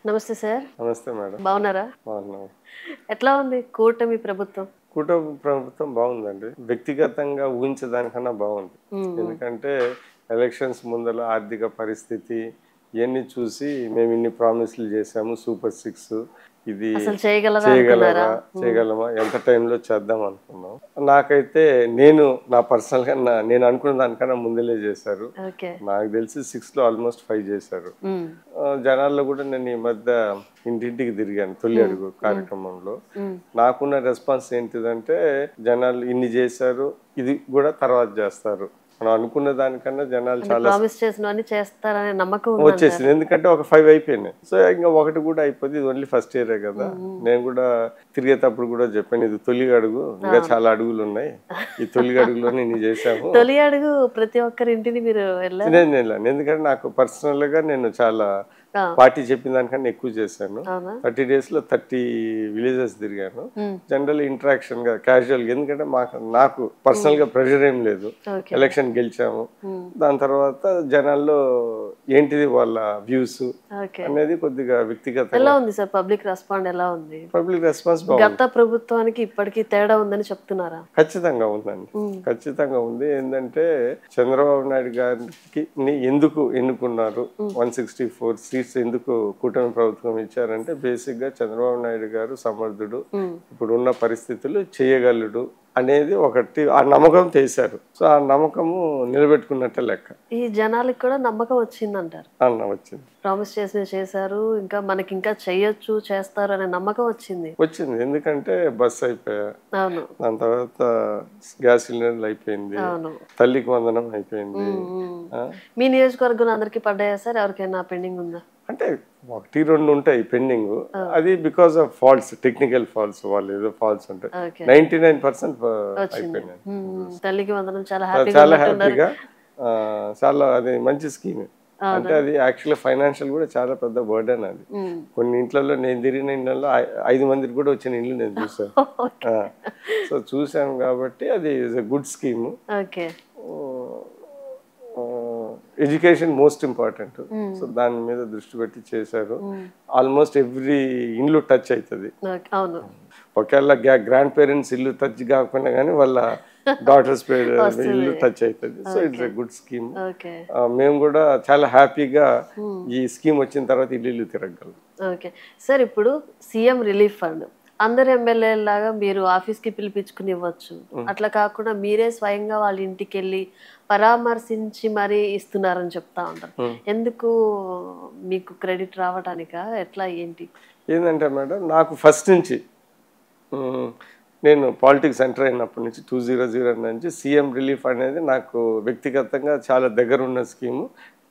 నమస్తే సార్. నమస్తే మేడం. బాగున్నారా? బాగున్నాం. ఎట్లా ఉంది కూటమి ప్రభుత్వం? కూటమి ప్రభుత్వం బాగుందండి. వ్యక్తిగతంగా ఊహించడానికన్నా బాగుంది. ఎందుకంటే ఎలక్షన్స్ ముందల ఆర్థిక పరిస్థితి ఇవన్నీ చూసి మేము ఇన్ని ప్రామిస్లు చేసాము, సూపర్ 6 ఇది అసలు చేయగలరా? చేయగలమా, ఎంత టైంలో చేద్దాం అనుకున్నాం. నాకైతే నా పర్సనల్గా నేను అనుకున్న దానికన్నా ముందలే చేశారు. నాకు తెలిసి 6లో ఆల్మోస్ట్ 5 చేశారు. జనాల్లో కూడా నేను ఈ మధ్య ఇంటింటికి తిరిగాను తొలి అడుగు కార్యక్రమంలో. నాకున్న రెస్పాన్స్ ఏంటిదంటే జనాలు ఇన్ని చేశారు, ఇది కూడా తర్వాత చేస్తారు, మనం అనుకున్న దానికన్నా జనాలు చాలా చేస్తారనే నమ్మకం వచ్చేసింది. ఎందుకంటే ఒక 5 అయిపోయినాయి. సో ఇంకా ఒకటి కూడా అయిపోతుంది. ఇది ఓన్లీ ఫస్ట్ ఇయరే కదా. నేను కూడా తిరిగేటప్పుడు కూడా చెప్పాను, ఇది తొలి అడుగు, ఇంకా చాలా అడుగులు ఉన్నాయి, ఈ తొలి అడుగులోనే నేను చేశాము. తొలి అడుగు ప్రతి ఒక్కరి ఇంటిని మీరు నేను వెళ్ళాను. ఎందుకంటే నాకు పర్సనల్ గా నేను చాలా పార్టీ చెప్పిన దానికన్నా ఎక్కువ చేశాను. 30 days లో 30 villages తిరిగాను. జనరల్ ఇంటరాక్షన్ గా క్యాజువల్ గా, ఎందుకంటే నాకు పర్సనల్ గా ప్రెషర్ ఏం లేదు. ఎలక్షన్ గెలిచాము, దాని తర్వాత జనాల్లో ఏంటిది వాళ్ళ వ్యూస్ అనేది కొద్దిగా వ్యక్తిగత. ఎలా ఉంది సార్ పబ్లిక్ రెస్పాన్స్? ఎలా ఉంది పబ్లిక్ రెస్పాన్స్? గత ప్రభుత్వానికి ఇప్పటికి తేడా ఉందని చెప్తున్నారా? ఖచ్చితంగా ఉందండి, ఖచ్చితంగా ఉంది. ఏంటంటే చంద్రబాబు నాయుడు గారికి ఎందుకు ఎన్నుకున్నారు, 164 seats ఎందుకు కూటమి ప్రభుత్వం ఇచ్చారంటే బేసిక్ గా చంద్రబాబు నాయుడు గారు సమర్థుడు, ఇప్పుడున్న పరిస్థితులు చేయగలడు అనేది ఒకటి, ఆ నమ్మకం చేశారు. సో ఆ నమ్మకము నిలబెట్టుకున్నట్టే లెక్క. ఈ జనాలకు కూడా నమ్మకం వచ్చిందంటారు? వచ్చింది. ప్రామిస్ చేశారు, ఇంకా మనకి ఇంకా చేయొచ్చు, చేస్తారు అనే నమ్మకం వచ్చింది. ఎందుకంటే బస్ అయిపోయా, దాని తర్వాత గ్యాస్ సిలిండర్లు అయిపోయింది, తల్లికి వందనం అయిపోయింది. మీ నియోజకవర్గంలో అందరికి పడ్డాయా సార్? ఎవరికైనా పెండింగ్ ఉందా? అంటే 1-2 ఉంటాయి పెండింగ్. అది because of faults, technical faults, వాళ్ళు ఏదో ఫాల్ట్స్ ఉంటాయి. 99% అయిపోయినాయి. తల్లికి వందనం చాలా హ్యాపీగా, చాలా అది మంచి స్కీమ్. అంటే అది యాక్చువల్లీ ఫైనాన్షియల్ కూడా చాలా పెద్ద బర్డెన్. అది కొన్ని ఇంట్లలో, నేను తిరిగిన ఇళ్ళల్లో 5 మందికి కూడా వచ్చిన ఇల్లు నేను చూసాను. సో చూసాను కాబట్టి అది good scheme. Education most important. So దాని మీద దృష్టి పెట్టి చేశారు. ఆల్మోస్ట్ ఎవ్రీ ఇల్లు టచ్ అవుతుంది. ఒకవేళ గ్రాండ్ పేరెంట్స్ ఇల్లు టచ్ కాకపోయినా కానీ వాళ్ళ డాటర్స్ ఇల్లు టచ్ అవుతుంది. So it's a good scheme. మేము కూడా చాలా హ్యాపీగా ఈ స్కీమ్ వచ్చిన తర్వాత ఇల్లు తిరగలం. ఓకే సార్, ఇప్పుడు సీఎం రిలీఫ్ ఫండ్ అందరు ఎమ్మెల్యేల లాగా మీరు ఆఫీస్కి పిలిపించుకుని ఇవ్వచ్చు, అట్లా కాకుండా మీరే స్వయంగా వాళ్ళ ఇంటికి వెళ్ళి పరామర్శించి మరీ ఇస్తున్నారని చెప్తా ఉంటారు. ఎందుకు మీకు క్రెడిట్ రావడానికా, ఎట్లా ఏంటి? ఏంటంటే మేడం, నాకు ఫస్ట్ నుంచి, నేను పాలిటిక్స్ ఎంటర్ అయినప్పటి నుంచి 2000 నుంచి సీఎం రిలీఫ్ అనేది నాకు వ్యక్తిగతంగా చాలా దగ్గర ఉన్న స్కీము.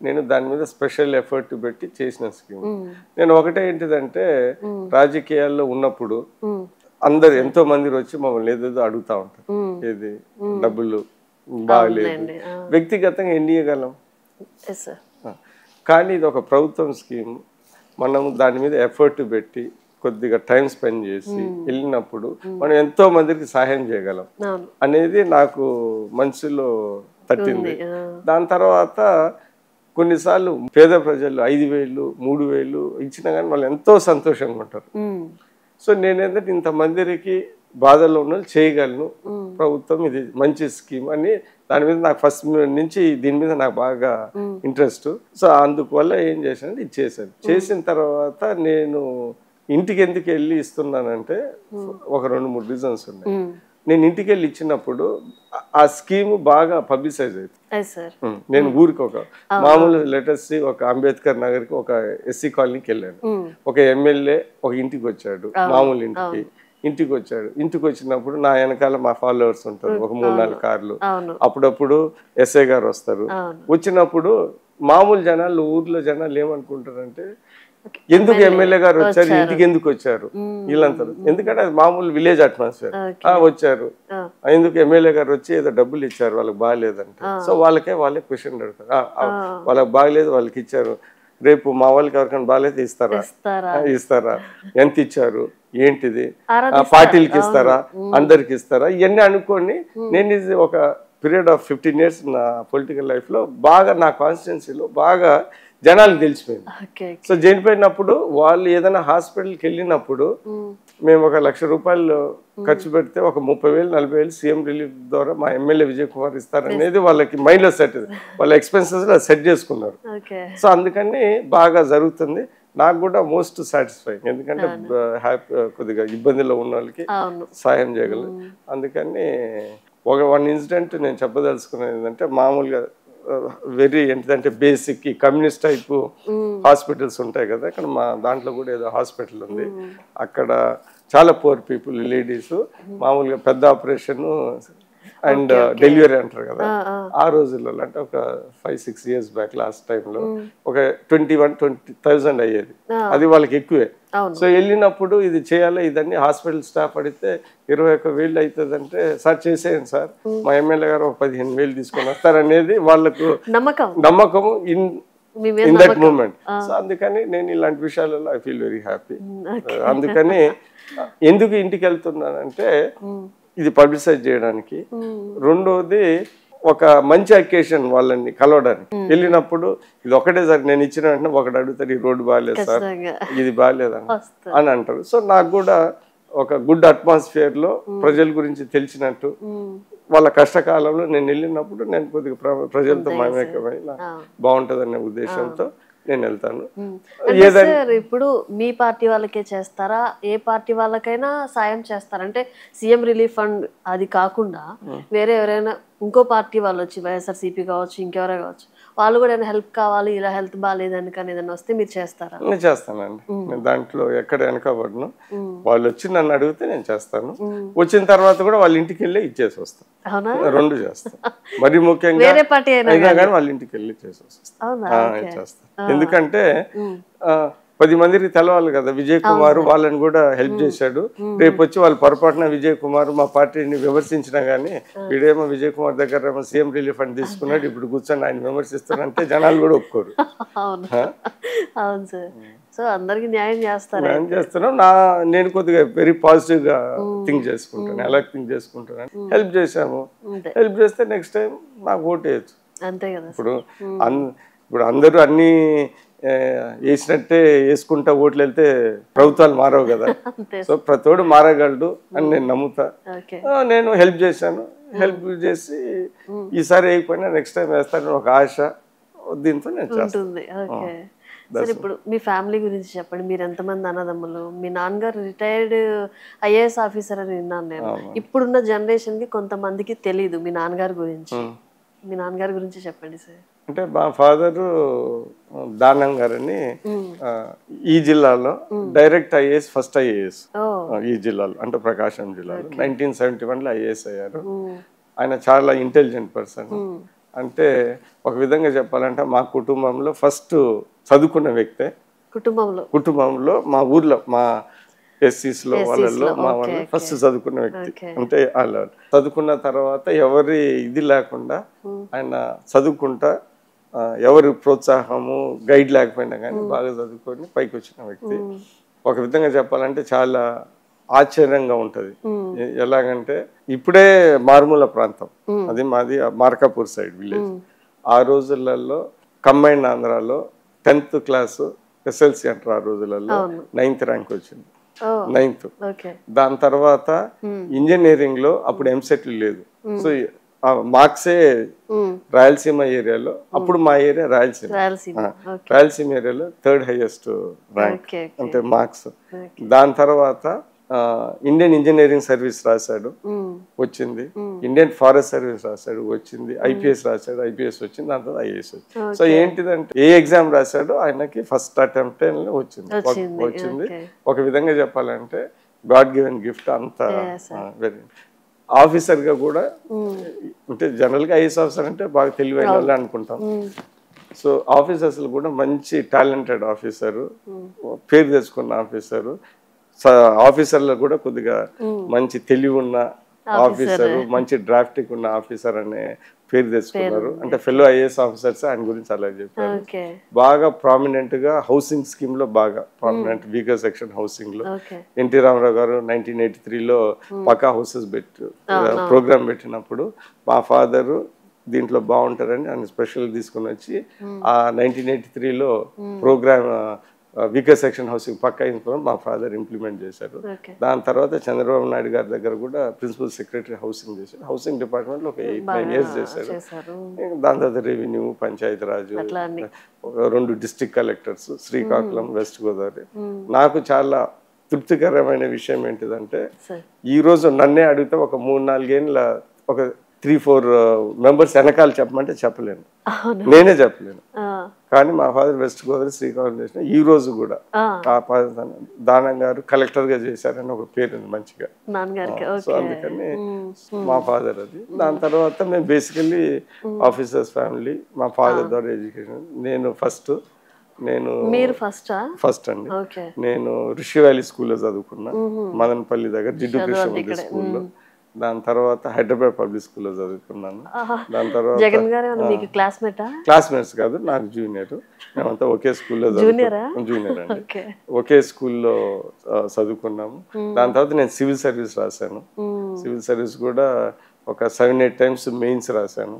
నేను దాని మీద స్పెషల్ ఎఫర్ట్ పెట్టి చేసిన స్కీమ్. నేను ఒకటే ఏంటిదంటే, రాజకీయాల్లో ఉన్నప్పుడు అందరు ఎంతో మంది వచ్చి మమ్మల్ని ఏదేదో అడుగుతా ఉంటారు, ఏది డబ్బులు బాగలేదు, వ్యక్తిగతంగా ఎన్ని ఇవ్వగలం. కానీ ఇది ఒక ప్రభుత్వం స్కీమ్, మనము దాని మీద ఎఫర్ట్ పెట్టి కొద్దిగా టైం స్పెండ్ చేసి వెళ్ళినప్పుడు మనం ఎంతో మందికి సహాయం చేయగలం అనేది నాకు మనసులో తట్టింది. దాని తర్వాత కొన్నిసార్లు పేద ప్రజలు 5,000, 3,000 ఇచ్చినా కానీ వాళ్ళు ఎంతో సంతోషంగా ఉంటారు. సో నేనేంటంటే ఇంతమందికి బాధల్లో ఉన్న చేయగలను, ప్రభుత్వం ఇది మంచి స్కీమ్ అని దాని మీద నాకు ఫస్ట్ నుంచి దీని మీద నాకు బాగా ఇంట్రెస్ట్. సో అందువల్ల ఏం చేశానంటే ఇది చేశాను. చేసిన తర్వాత నేను ఇంటికి ఎందుకు వెళ్ళి ఇస్తున్నానంటే ఒక 2-3 రీజన్స్ ఉన్నాయి. నేను ఇంటికి వెళ్ళి ఇచ్చినప్పుడు ఆ స్కీమ్ బాగా పబ్లిసైజ్ అవుతుంది. నేను ఊరికి ఒక మామూలు లెటర్స్, ఒక అంబేద్కర్ నగర్కి, ఒక ఎస్సీ కాలనీకి వెళ్ళాను. ఒక ఎమ్మెల్యే ఒక ఇంటికి వచ్చాడు, మామూలు ఇంటికి వచ్చాడు. ఇంటికి వచ్చినప్పుడు నా వెనకాల మా ఫాలోవర్స్ ఉంటారు, ఒక 3-4 కార్లు. అప్పుడప్పుడు ఎస్ఐ గారు వస్తారు. వచ్చినప్పుడు మామూలు జనాలు, ఊర్లో జనాలు ఏమనుకుంటారంటే, ఎందుకు ఎమ్మెల్యే గారు వచ్చారు, ఇంటికి ఎందుకు వచ్చారు వీళ్ళంతా, ఎందుకంటే అది మామూలు విలేజ్ అట్మాస్ఫియర్. వచ్చారు, ఎందుకు ఎమ్మెల్యే గారు వచ్చి ఏదో డబ్బులు ఇచ్చారు, వాళ్ళకి బాగాలేదంటే. సో వాళ్ళే క్వశ్చన్ అడుగుతారు, వాళ్ళకి బాగలేదు వాళ్ళకి ఇచ్చారు, రేపు మా వాళ్ళకి ఎవరికైనా బాగాలేదు ఇస్తారా, ఎంత ఇచ్చారు, ఏంటిది, పార్టీలకి ఇస్తారా, అందరికి ఇస్తారా, ఇవన్నీ అనుకోని నేను ఇది ఒక పీరియడ్ ఆఫ్ 15 years నా పొలిటికల్ లైఫ్లో బాగా నా కాన్స్టిట్యున్సీలో బాగా జనాలకు తెలిసిపోయింది. సో జరిగిపోయినప్పుడు వాళ్ళు ఏదైనా హాస్పిటల్కి వెళ్ళినప్పుడు మేము 1 లక్ష రూపాయలు ఖర్చు పెడితే ఒక 30,000 40,000 సీఎం రిలీఫ్ ద్వారా మా ఎమ్మెల్యే విజయ్ కుమార్ ఇస్తారనేది వాళ్ళకి మైండ్లో సెట్, వాళ్ళ ఎక్స్పెన్సెస్లో సెట్ చేసుకున్నారు. సో అందుకని బాగా జరుగుతుంది. నాకు కూడా మోస్ట్ సాటిస్ఫైయింగ్, ఎందుకంటే హ్యాపీ కొద్దిగా ఇబ్బందిలో ఉన్న వాళ్ళకి సాయం చేయగలను. అందుకని వన్ ఇన్సిడెంట్ నేను చెప్పదలుచుకున్నది ఏంటంటే, మామూలుగా వెరీ ఏంటంటే బేసిక్ ఈ కమ్యూనిస్ట్ టైపు హాస్పిటల్స్ ఉంటాయి కదా, ఇక్కడ మా దాంట్లో కూడా ఏదో హాస్పిటల్ ఉంది. అక్కడ చాలా పూర్ పీపుల్ లేడీస్ మామూలుగా పెద్ద ఆపరేషన్ అండ్ డెలివరీ అంటారు కదా, ఆ రోజుల్లో అంటే ఒక 5-6 years బ్యాక్ లాస్ట్ టైంలో ఒక 21,000-20,000 అయ్యేది. అది వాళ్ళకి ఎక్కువే. సో వెళ్ళినప్పుడు ఇది చేయాలి ఇదన్నీ హాస్పిటల్ స్టాఫ్ అడిగితే 21,000 అవుతుందంటే, సార్ చేసేయండి సార్, మా ఎమ్మెల్యే గారు ఒక 15,000 తీసుకొని వస్తారనేది వాళ్ళకు నమ్మకము ఇన్ దట్ మూమెంట్. సో అందుకని నేను ఇలాంటి విషయాలలో ఐ ఫీల్ వెరీ హ్యాపీ. అందుకని ఎందుకు ఇంటికి వెళ్తున్నానంటే ఇది పబ్లిసైజ్ చేయడానికి, రెండోది ఒక మంచి అకేషన్ వాళ్ళని కలవడానికి. వెళ్ళినప్పుడు ఇది ఒకటే సార్ నేను ఇచ్చిన వెంటనే ఒకటి అడుగుతారు, ఈ రోడ్డు బాగాలేదు సార్, ఇది బాగాలేదని అని అంటారు. సో నాకు కూడా ఒక గుడ్ అట్మాస్ఫియర్ లో ప్రజల గురించి తెలిసినట్టు, వాళ్ళ కష్టకాలంలో నేను వెళ్ళినప్పుడు నేను కొద్దిగా ప్రజలతో మమేకమై బాగుంటదనే ఉద్దేశంతో నేను వెళ్తాను. ఇప్పుడు మీ పార్టీ వాళ్ళకే చేస్తారా, ఏ పార్టీ వాళ్ళకైనా సాయం చేస్తారా? అంటే సీఎం రిలీఫ్ ఫండ్ అది కాకుండా వేరే ఎవరైనా ఇంకో పార్టీ వాళ్ళు వచ్చి, వైఎస్ఆర్సీపీ కావచ్చు, ఇంకెవరో కావచ్చు, వాళ్ళు కూడా ఏమైనా హెల్ప్ కావాలి, ఇలా హెల్త్ బాగాలేదని కానీ ఏదైనా వస్తే మీరు చేస్తారా? నేను చేస్తానండి. నేను దాంట్లో ఎక్కడ వెనకబడను. వాళ్ళు వచ్చి నన్ను అడిగితే నేను చేస్తాను. వచ్చిన తర్వాత కూడా వాళ్ళ ఇంటికి వెళ్ళి ఇచ్చేసి వస్తాను. రెండు చేస్తాను. మరి ముఖ్యంగా అయినా కానీ వాళ్ళ ఇంటికి వెళ్ళి ఇచ్చేసి వస్తాను, చేస్తాను. ఎందుకంటే 10 మందికి తెలవాలి కదా, విజయ్ కుమార్ వాళ్ళని కూడా హెల్ప్ చేశాడు. రేపు వచ్చి వాళ్ళు పొరపాటున విజయ్ కుమార్ మా పార్టీని విమర్శించినా గానీ, వీడేమో విజయ్ కుమార్ దగ్గర సీఎం రిలీఫ్ ఫండ్ తీసుకున్నాడు, ఇప్పుడు కూర్చొని ఆయన విమర్శిస్తున్నారంటే జనాలు కూడా ఒప్పుకోరు. సో అందరికి న్యాయం చేస్తున్నాం. నేను కొద్దిగా వెరీ పాజిటివ్ గా థింక్ చేసుకుంటాను. ఎలా థింక్ చేసుకుంటాను, హెల్ప్ చేసాము, హెల్ప్ చేస్తే నెక్స్ట్ టైం నాకు ఓటు వేయచ్చు. అంతే కదా. ఇప్పుడు అందరూ అన్ని వేసినట్టే వేసుకుంటా ఓట్లు వెళ్తే ప్రభుత్వాలు మారవు కదా. సో ప్రతోడు మారగలడు అని నేను నమ్ముతా. నేను హెల్ప్ చేశాను, హెల్ప్ చేసి ఈసారి వేయకపోయినా నెక్స్ట్ టైం వేస్తానని ఒక ఆశ, దీంతో నేను చేస్తాను. సరే, ఇప్పుడు మీ ఫ్యామిలీ గురించి చెప్పండి. మీరు ఎంతమంది అన్నదమ్ములు? మీ నాన్నగారు రిటైర్డ్ IAS ఆఫీసర్ అని విన్నాను నేను. ఇప్పుడున్న జనరేషన్ కి కొంతమందికి తెలీదు మీ నాన్నగారి గురించి. మీ నాన్నగారి గురించి చెప్పండి సార్. అంటే మా ఫాదరు దానం గారని ఈ జిల్లాలో డైరెక్ట్ IAS, ఫస్ట్ IAS ఈ జిల్లాలో, అంటే ప్రకాశం జిల్లాలో 1971లో IAS అయ్యారు. ఆయన చాలా ఇంటెలిజెంట్ పర్సన్. అంటే ఒక విధంగా చెప్పాలంటే మా కుటుంబంలో ఫస్ట్ చదువుకున్న వ్యక్తే. కుటుంబంలో మా ఊర్లో మా SCs లో వాళ్ళల్లో మా వాళ్ళు ఫస్ట్ చదువుకున్న వ్యక్తి. అంటే అలా చదువుకున్న తర్వాత ఎవరి ఇది లేకుండా ఆయన చదువుకుంటా, ఎవరి ప్రోత్సాహము గైడ్ లేకపోయినా కానీ బాగా చదువుకొని పైకి వచ్చిన వ్యక్తి. ఒక విధంగా చెప్పాలంటే చాలా ఆశ్చర్యంగా ఉంటది. ఎలాగంటే ఇప్పుడే మారుమూల ప్రాంతం, అది మాది మార్కాపూర్ సైడ్ విలేజ్. ఆ రోజులలో కంబైన్డ్ ఆంధ్రాలో 10th క్లాస్ SLC అంటారు. ఆ రోజులలో 9th ర్యాంక్ వచ్చింది, 9th. దాని తర్వాత ఇంజనీరింగ్ లో అప్పుడు MSET లేదు. సో మార్క్సే రాయలసీమ ఏరియాలో, అప్పుడు మా ఏరియా రాయలసీమ ఏరియాలో 3rd హైయెస్ట్ ర్యాంక్ అంటే మార్క్స్. దాని తర్వాత ఇండియన్ ఇంజనీరింగ్ సర్వీస్ రాశాడు, వచ్చింది. ఇండియన్ ఫారెస్ట్ సర్వీస్ రాశాడు, వచ్చింది. IPS రాశాడు, IPS వచ్చింది. దాని తర్వాత IAS వచ్చింది. సో ఏంటిదంటే ఏ ఎగ్జామ్ రాశాడో ఆయనకి ఫస్ట్ అటెంప్ట్ వచ్చింది. ఒక విధంగా చెప్పాలంటే గాడ్ గివెన్ గిఫ్ట్. అంత వెరీ ఆఫీసర్ గా కూడా, అంటే జనరల్ గా IAS ఆఫీసర్ అంటే బాగా తెలివైన వాళ్ళు అనుకుంటాం. సో ఆఫీసర్స్ కూడా మంచి టాలెంటెడ్ ఆఫీసరు, పేరు తెచ్చుకున్న ఆఫీసరు. ఆఫీసర్లో కూడా కొద్దిగా మంచి తెలివి ఉన్న ఆఫీసర్, మంచి డ్రాఫ్టింగ్ ఉన్న ఆఫీసర్ అనే పేరు తెచ్చుకున్నారు. అంటే ఫెలో ఐఏఎస్ ఆఫీసర్స్ ఆయన గురించి అలా చెప్పారు. బాగా ప్రామినెంట్ గా హౌసింగ్ స్కీమ్ లో బాగా ప్రామినెంట్ వీకర్ సెక్షన్ హౌసింగ్ లో ఎన్టీ రామారావు గారు 1983లో పక్కా హౌసెస్ ప్రోగ్రామ్ పెట్టినప్పుడు మా ఫాదర్ దీంట్లో బాగుంటారని ఆయన స్పెషల్ తీసుకుని వచ్చి ఆ 1983లో ప్రోగ్రామ్ వీకర్ సెక్షన్ హౌసింగ్ పక్కా ఇన్ఫ్రామ్ మా ఫాదర్ ఇంప్లిమెంట్ చేశారు. దాని తర్వాత చంద్రబాబు నాయుడు గారి దగ్గర కూడా ప్రిన్సిపల్ సెక్రటరీ హౌసింగ్ చేశారు. హౌసింగ్ డిపార్ట్మెంట్ లో ఒక 8-9 years చేశారు. దాని తర్వాత రెవెన్యూ, పంచాయతీ రాజు, 2 district collectors, Srikakulam, west Godavari. నాకు చాలా తృప్తికరమైన విషయం ఏంటిదంటే ఈ రోజు నన్నే అడిగితే ఒక 3-4 ఏళ్ళ ఒక 3-4 మెంబర్స్ వెనకాల చెప్పమంటే చెప్పలేను, నేనే చెప్పలేను. కానీ మా ఫాదర్ వెస్ట్ గోదావరి, శ్రీకాకుళం చేసిన ఈ రోజు కూడా దానం గారు కలెక్టర్ గా చేశారని ఒక పేరు ఉంది మంచిగా. సో అందుకని మా ఫాదర్ అది. దాని తర్వాత మేము బేసికల్లీ ఆఫీసర్స్ ఫ్యామిలీ. మా ఫాదర్ ద్వారా ఎడ్యుకేషన్. నేను ఫస్ట్ అండి. నేను రిషి వ్యాలీ స్కూల్లో చదువుకున్నా, మదనపల్లి దగ్గర జిడ్డు కృష్ణ స్కూల్లో. దాని తర్వాత హైదరాబాద్ పబ్లిక్ స్కూల్లో చదువుకున్నాను. దాని తర్వాత క్లాస్మేట్స్ కాదు, నాకు జూనియర్. మేమంతా ఒకే స్కూల్లో జూనియర్ అండి, ఒకే స్కూల్లో చదువుకున్నాము. దాని తర్వాత నేను సివిల్ సర్వీస్ రాశాను. సివిల్ సర్వీస్ కూడా ఒక 7-8 times మెయిన్స్ రాశాను.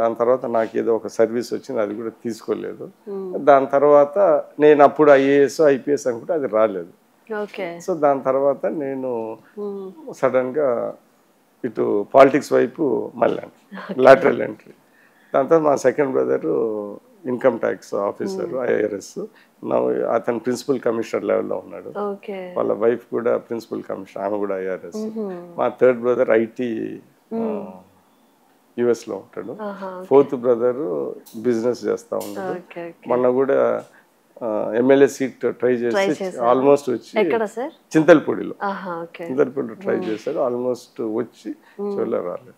దాని తర్వాత నాకు ఏదో ఒక సర్వీస్ వచ్చింది, అది కూడా తీసుకోలేదు. దాని తర్వాత నేను అప్పుడు ఐఏఎస్, ఐపీఎస్ అనుకుంటే అది రాలేదు. సో దాని తర్వాత నేను సడన్ గా ఇటు పాలిటిక్స్ వైపు మళ్ళాను, లాటరల్ ఎంట్రీ. దాని తర్వాత మా second brother income tax officer, IRS. అతను ప్రిన్సిపల్ కమిషనర్ లెవెల్లో ఉన్నాడు. వాళ్ళ వైఫ్ కూడా ప్రిన్సిపల్ కమిషనర్, ఆమె కూడా ఐఆర్ఎస్. మా థర్డ్ బ్రదర్ ఐటీ యుఎస్ లో ఉంటాడు. ఫోర్త్ బ్రదర్ బిజినెస్ చేస్తా ఉన్నాడు. మొన్న కూడా ఎమ్మెల్యే సీట్ ట్రై చేసి ఆల్మోస్ట్ వచ్చి చింతలపూడిలో ట్రై చేశారు. ఆల్మోస్ట్ వచ్చి చోళ్ళ రాలేదు.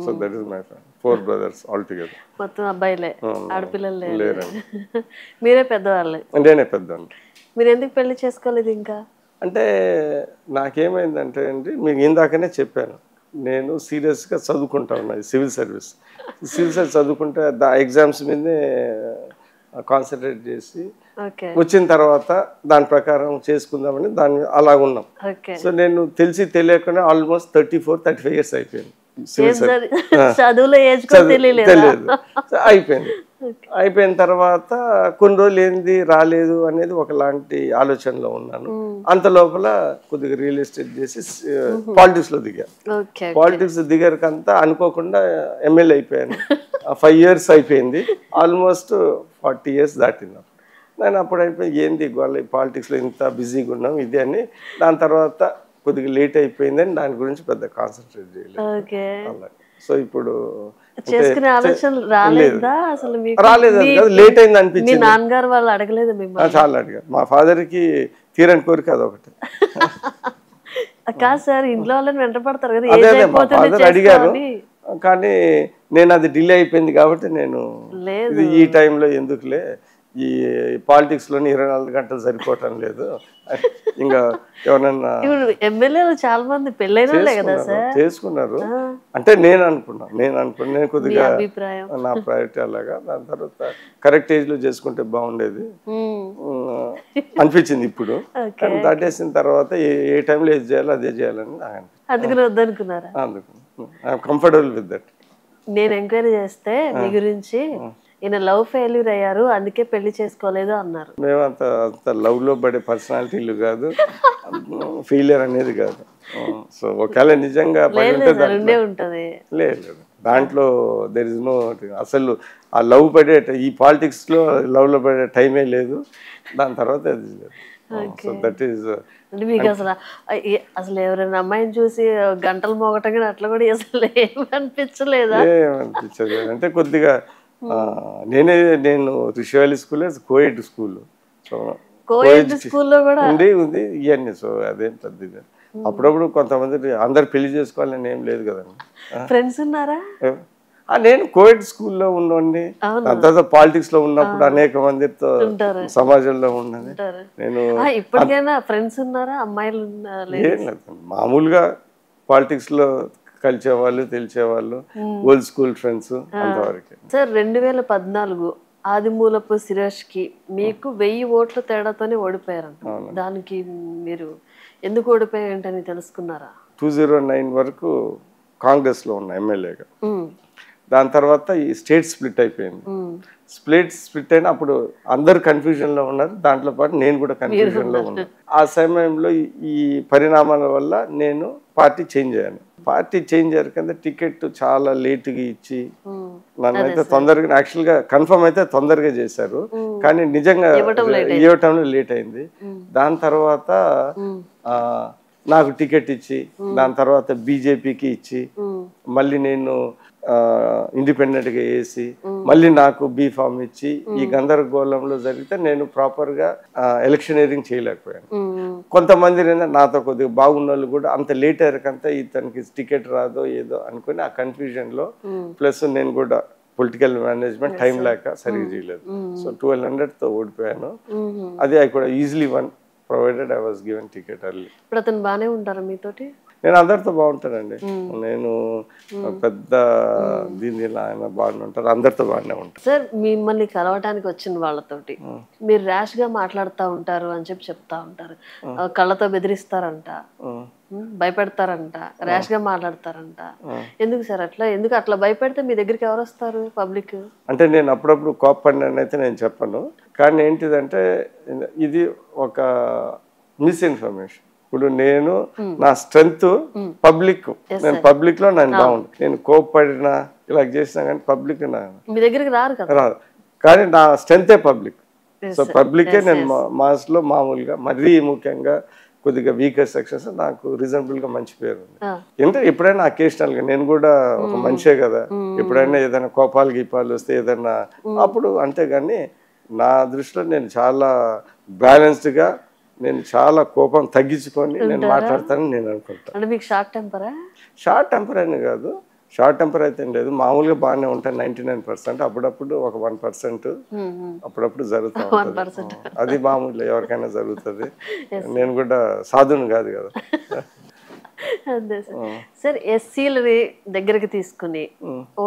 So that is my family. 4 brothers all together. మొత్తం అబ్బాయిలే, ఆడపిల్లలు లేరండి. మీరే పెద్దవాళ్ళే? నేనే పెద్దాన్ని. మీరు ఎందుకు పెళ్లి చేసుకోలేదు ఇంకా? అంటే నాకేమైందంటే అండి, మీకు ఇందాకనే చెప్పాను, నేను సీరియస్గా చదువుకుంటా ఉన్నది సివిల్ సర్వీస్. చదువుకుంటే ఎగ్జామ్స్ మీదే కాన్సన్ట్రేట్ చేసి వచ్చిన తర్వాత దాని ప్రకారం చేసుకుందామని దాని అలాగున్నాం. సో నేను తెలిసి తెలియకుండా ఆల్మోస్ట్ 34-35 years అయిపోయింది. తెలియదు. అయిపోయిన తర్వాత కొన్ని రోజులు ఏంది రాలేదు అనేది ఒకలాంటి ఆలోచనలో ఉన్నాను. అంత లోపల కొద్దిగా రియల్ ఎస్టేట్ చేసి పాలిటిక్స్ లో దిగా. పాలిటిక్స్ దిగారికంతా అనుకోకుండా ఎమ్మెల్యే అయిపోయాను. 5 years అయిపోయింది. ఆల్మోస్ట్ 40 years దాటింది. నేను అప్పుడు అయిపోయి ఏంది వాళ్ళ పాలిటిక్స్లో ఇంత బిజీగా ఉన్నాం ఇది అని. దాని తర్వాత కొద్దిగా లేట్ అయిపోయిందని దాని గురించి పెద్ద కాన్సన్ట్రేట్ చేయలేదు. సో ఇప్పుడు రాలేదు, లేట్ అయింది అనిపించింది. నాన్నగారు వాళ్ళు అడగలేదు? చాలా అడిగారు. మా ఫాదర్ కి తీరని కోరిక అదొకటి. కాదు సార్, ఇంట్లో వాళ్ళని వెంట పడతారు కదా. అదే మా ఫాదర్ అడిగారు, కానీ నేను అది డిలే అయిపోయింది కాబట్టి నేను ఈ టైంలో ఎందుకులే, ఈ పాలిటిక్స్ లోని 24 గంటలు సరిపోవటం లేదు, ఇంకా ఎవరన్నా ఎమ్మెల్యేలు చాలా మంది పెళ్ళైన కదా సార్ చేసుకున్నారు అంటే నేను అనుకున్నాను కొద్దిగా నా ప్రయారిటీ అలాగా. దాని తర్వాత కరెక్ట్ ఏజ్ లో చేసుకుంటే బాగుండేది అనిపించింది ఇప్పుడు. దాటేసిన తర్వాత ఏ టైంలో ఏది చేయాలో అదే చేయాలని అందుకు కంఫర్టబుల్ విత్ దట్. నేను ఎంక్వైరీ చేస్తే మీ గురించి ఈయన లవ్ ఫెయిల్యూర్ అయ్యారు, అందుకే పెళ్లి చేసుకోలేదు అన్నారు. మేము అంత లవ్ లో పడే పర్సనాలిటీలు కాదు, ఫెయిలియర్ అనేది కాదు. సో ఒకవేళ నిజంగా ఉంటది లేదు దాంట్లో దెర్ ఇస్ నో. అసలు ఆ లవ్ పడే ఈ పాలిటిక్స్ లో లవ్ లో పడే టైమే లేదు. దాని తర్వాత అది లేదు. సో దట్ ఈస్ అంటే మీకు అసలు ఎవరైనా అమ్మాయిని చూసి గంటలు మోగటం అట్లా కూడా అసలు ఏమనిపించలేదా? ఏమనిపించలేదు అంటే కొద్దిగా నేను Rishi valley school co-ed school. So స్కూల్లో కూడా ఉంది ఇవన్నీ. సో అదేం పెద్దగా అప్పుడప్పుడు కొంతమంది అందరు పెళ్లి చేసుకోవాలని ఏం లేదు కదండి. ఫ్రెండ్స్ ఉన్నారా? నేను కోఎడ్ స్కూల్లో ఉన్నోడిని. దాని తర్వాత పాలిటిక్స్ లో ఉన్నప్పుడు అనేక మందితో సమాజంలో ఉన్నది. నేను ఇప్పటికైనా ఫ్రెండ్స్ ఉన్నారా? అమ్మాయిలు మామూలుగా పాలిటిక్స్ లో కలిసేవాళ్ళు తెలిసేవాళ్ళు ఓల్డ్ స్కూల్ ఫ్రెండ్స్ అంతవరకు. సార్ 2014 ఆదిమూలపు సురేష్కి మీకు 1000 ఓట్ల తేడాతోనే ఓడిపోయారంట. దానికి మీరు ఎందుకు ఓడిపోయారంటని తెలుసుకున్నారా? 2009 వరకు కాంగ్రెస్ లో ఉన్న ఎమ్మెల్యేగా. దాని తర్వాత ఈ స్టేట్ స్ప్లిట్ అయిపోయింది. స్ప్లిట్ అయినా అప్పుడు అందరు కన్ఫ్యూజన్ లో ఉన్నారు, దాంట్లో పాటు నేను కూడా కన్ఫ్యూజన్ లో ఉన్నాను. ఆ సమయంలో ఈ పరిణామాల వల్ల నేను పార్టీ చేంజ్ అయ్యాను. పార్టీ చేంజ్ అయ్యారు కింద టికెట్ చాలా లేట్గా ఇచ్చి నన్ను అయితే తొందరగా, యాక్చువల్గా కన్ఫర్మ్ అయితే తొందరగా చేశారు, కానీ నిజంగా ఇవ్వటంలో లేట్ అయింది. దాని తర్వాత నాకు టికెట్ ఇచ్చి దాని తర్వాత బీజేపీకి ఇచ్చి మళ్ళీ నేను ఇండిపెండెంట్ గా వేసి మళ్ళీ నాకు బీ ఫామ్ ఇచ్చి ఈ గందరగోళంలో జరిగితే నేను ప్రాపర్ గా ఎలక్షనీరింగ్ చేయలేకపోయాను. కొంతమంది నాతో కొద్దిగా బాగున్న వాళ్ళు కూడా అంత లేట్ అయ్యాకంతా ఇతనికి టికెట్ రాదో ఏదో అనుకుని ఆ కన్ఫ్యూజన్ లో, ప్లస్ నేను కూడా పొలిటికల్ మేనేజ్మెంట్ టైం లేక సరిగ్గా చేయలేదు. సో 1200 తో ఓడిపోయాను. అది I could easily one provided I was given ticket early. ఇప్పుడు అతను బాగానే ఉంటారా మీతోటి? నేను అందరితో బాగుంటానండి. నేను పెద్ద దీని ఆయన బాగానే ఉంటారు, అందరితో బాగానే ఉంటారు. సార్ మిమ్మల్ని కలవటానికి వచ్చిన వాళ్ళతోటి మీరు ర్యాష్ గా మాట్లాడుతూ ఉంటారు అని చెప్తా ఉంటారు, కళ్ళతో బెదిరిస్తారంట, భయపెడతారంట, ర్యాష్ గా మాట్లాడతారంట. ఎందుకు సార్ అట్లా? ఎందుకు అట్లా భయపెడితే మీ దగ్గరికి ఎవరు వస్తారు? పబ్లిక్. అంటే నేను అప్పుడప్పుడు కోప్పడినని అయితే నేను చెప్పను, కానీ ఏంటిదంటే ఇది ఒక మిస్ఇన్ఫర్మేషన్. ఇప్పుడు నేను నా స్ట్రెంగ్త్ పబ్లిక్, నేను పబ్లిక్ లో నేను బాగుండు, నేను కోప్పడినా ఇలా చేసినా కానీ పబ్లిక్ మీ దగ్గరికి రారు కదా, రాదు. కానీ నా స్ట్రెంగ్తే పబ్లిక్. సో పబ్లికే నేను మాస్ లో మామూలుగా మరీ ముఖ్యంగా కొద్దిగా వీకర్ సెక్షన్స్ నాకు రీజనబుల్ గా మంచి పేరు ఉంది. అంటే ఎప్పుడైనా అకేషనల్ గా నేను కూడా ఒక మనిషే కదా, ఎప్పుడైనా ఏదైనా కోపాలు గీపాలు వస్తే ఏదైనా అప్పుడు, అంతేగాని నా దృష్టిలో నేను చాలా బ్యాలెన్స్డ్ గా, నేను చాలా కోపం తగ్గించుకొని నేను మాట్లాడతానని నేను అనుకుంటాను. అంటే మీకు షార్ట్ టెంపరా? షార్ట్ టెంపర్ అని కాదు, షార్ట్ టెంపర్ అయితే లేదు, మామూలుగా బాగానే ఉంటాను 99%. అప్పుడప్పుడు ఒక 1% అప్పుడప్పుడు జరుగుతూ ఉంటుంది, అది మామూలు, ఎవరికైనా జరుగుతుంది. నేను కూడా సాధుని కాదు కదా. అదే సార్, ఎస్సీలని దగ్గరికి తీసుకుని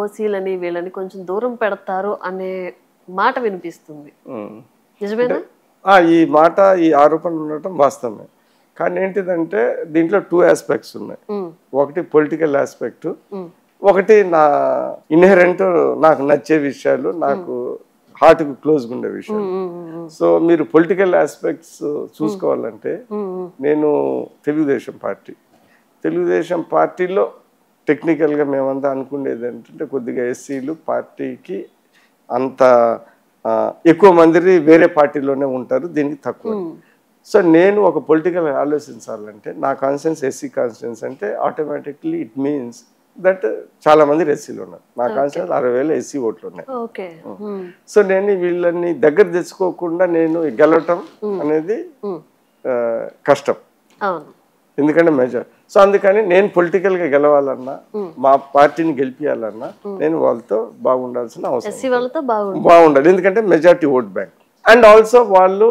ఓసీలని వీళ్ళని కొంచెం దూరం పెడతారు అనే మాట వినిపిస్తుంది, నిజమేనా? ఈ మాట, ఈ ఆరోపణ ఉండటం వాస్తవమే. కానీ ఏంటిదంటే దీంట్లో 2 ఆస్పెక్ట్స్ ఉన్నాయి. ఒకటి పొలిటికల్ ఆస్పెక్ట్, ఒకటి నా ఇన్హెరెంట్ నాకు నచ్చే విషయాలు, నాకు హార్ట్కు క్లోజ్గా ఉండే విషయాలు. సో మీరు పొలిటికల్ ఆస్పెక్ట్స్ చూసుకోవాలంటే నేను తెలుగుదేశం పార్టీలో టెక్నికల్గా మేమంతా అనుకునేది ఏంటంటే కొద్దిగా ఎస్సీలు పార్టీకి అంత ఎక్కువ మంది వేరే పార్టీలోనే ఉంటారు, దీనికి తక్కువ. సో నేను ఒక పొలిటికల్ ఆలోచించాలంటే నా కాన్స్టిట్యూన్స్ ఎస్సీ కాన్స్టిట్యూన్స్ అంటే ఆటోమేటిక్లీ ఇట్ మీన్స్ దట్ చాలా మంది ఎస్సీలు ఉన్నారు. నా కాన్స్టిట్యూన్స్ 60,000 ఎస్సీ ఓట్లు ఉన్నాయి. సో నేను వీళ్ళని దగ్గర తెచ్చుకోకుండా నేను గెలవటం అనేది కష్టం, ఎందుకంటే మెజార్. సో అందుకని నేను పొలిటికల్ గా గెలవాలన్నా, మా పార్టీని గెలిపించాలన్నా నేను వాళ్ళతో బాగుండాల్సిన అవసరం, బాగుండాలి. ఎందుకంటే majority vote bank, and also వాళ్ళు